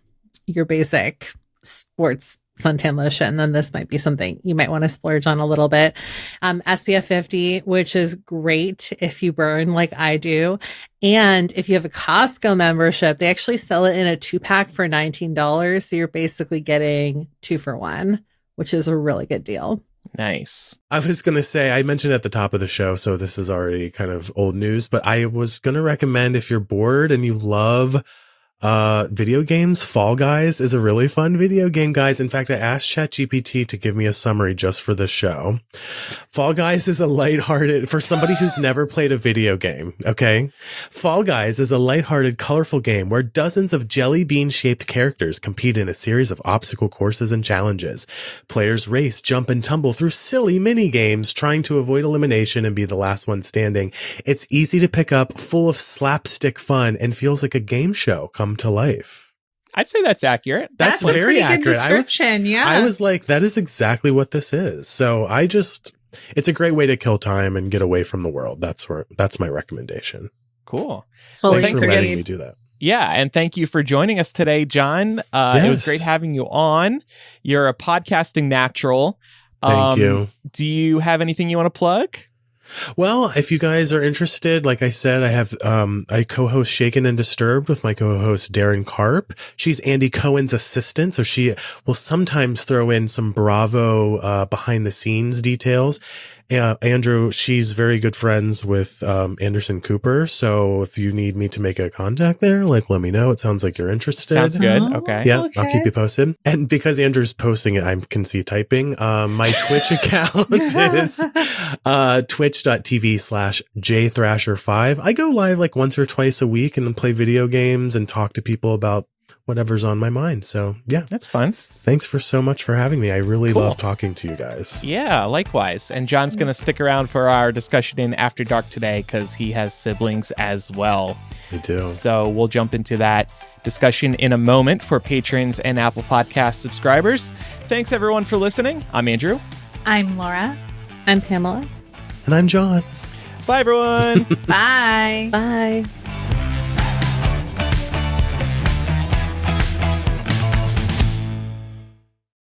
your basic sports suntan lotion, then this might be something you might want to splurge on a little bit. SPF 50, which is great if you burn like I do. And if you have a Costco membership, they actually sell it in a 2-pack for $19. So you're basically getting 2 for 1, which is a really good deal. Nice. I was going to say, I mentioned at the top of the show, so this is already kind of old news, but I was going to recommend, if you're bored and you love video games, Fall Guys is a really fun video game, guys. In fact, I asked ChatGPT to give me a summary just for this show. Fall Guys is a lighthearted, for somebody who's never played a video game, okay? Fall Guys is a lighthearted, colorful game where dozens of jelly bean-shaped characters compete in a series of obstacle courses and challenges. Players race, jump, and tumble through silly mini-games, trying to avoid elimination and be the last one standing. It's easy to pick up, full of slapstick fun, and feels like a game show come to life. I'd say that's accurate. That's very accurate. Description. I was like, that is exactly what this is. So it's a great way to kill time and get away from the world. That's my recommendation. Cool. Thanks for letting me do that. Yeah, and thank you for joining us today, John. It was great having you on. You're a podcasting natural. Thank you. Do you have anything you want to plug? Well, if you guys are interested, like I said, I have I co-host Shaken and Disturbed with my co-host Darren Karp. She's Andy Cohen's assistant, so she will sometimes throw in some Bravo behind the scenes details. Andrew, she's very good friends with Anderson Cooper, so if you need me to make a contact there, like let me know. It sounds like you're interested. Sounds good. Okay. Yeah, okay. I'll keep you posted. And because Andrew's posting it, I can see typing. My Twitch account is twitch.tv/JThrasher5. I go live like once or twice a week and play video games and talk to people about whatever's on my mind. So yeah, that's fun. Thanks so much for having me. I really love talking to you guys. Yeah, likewise. And John's going to stick around for our discussion in After Dark today because he has siblings as well. I do. So we'll jump into that discussion in a moment for patrons and Apple Podcast subscribers. Thanks everyone for listening. I'm Andrew. I'm Laura. I'm Pamela. And I'm John. Bye everyone. Bye. Bye.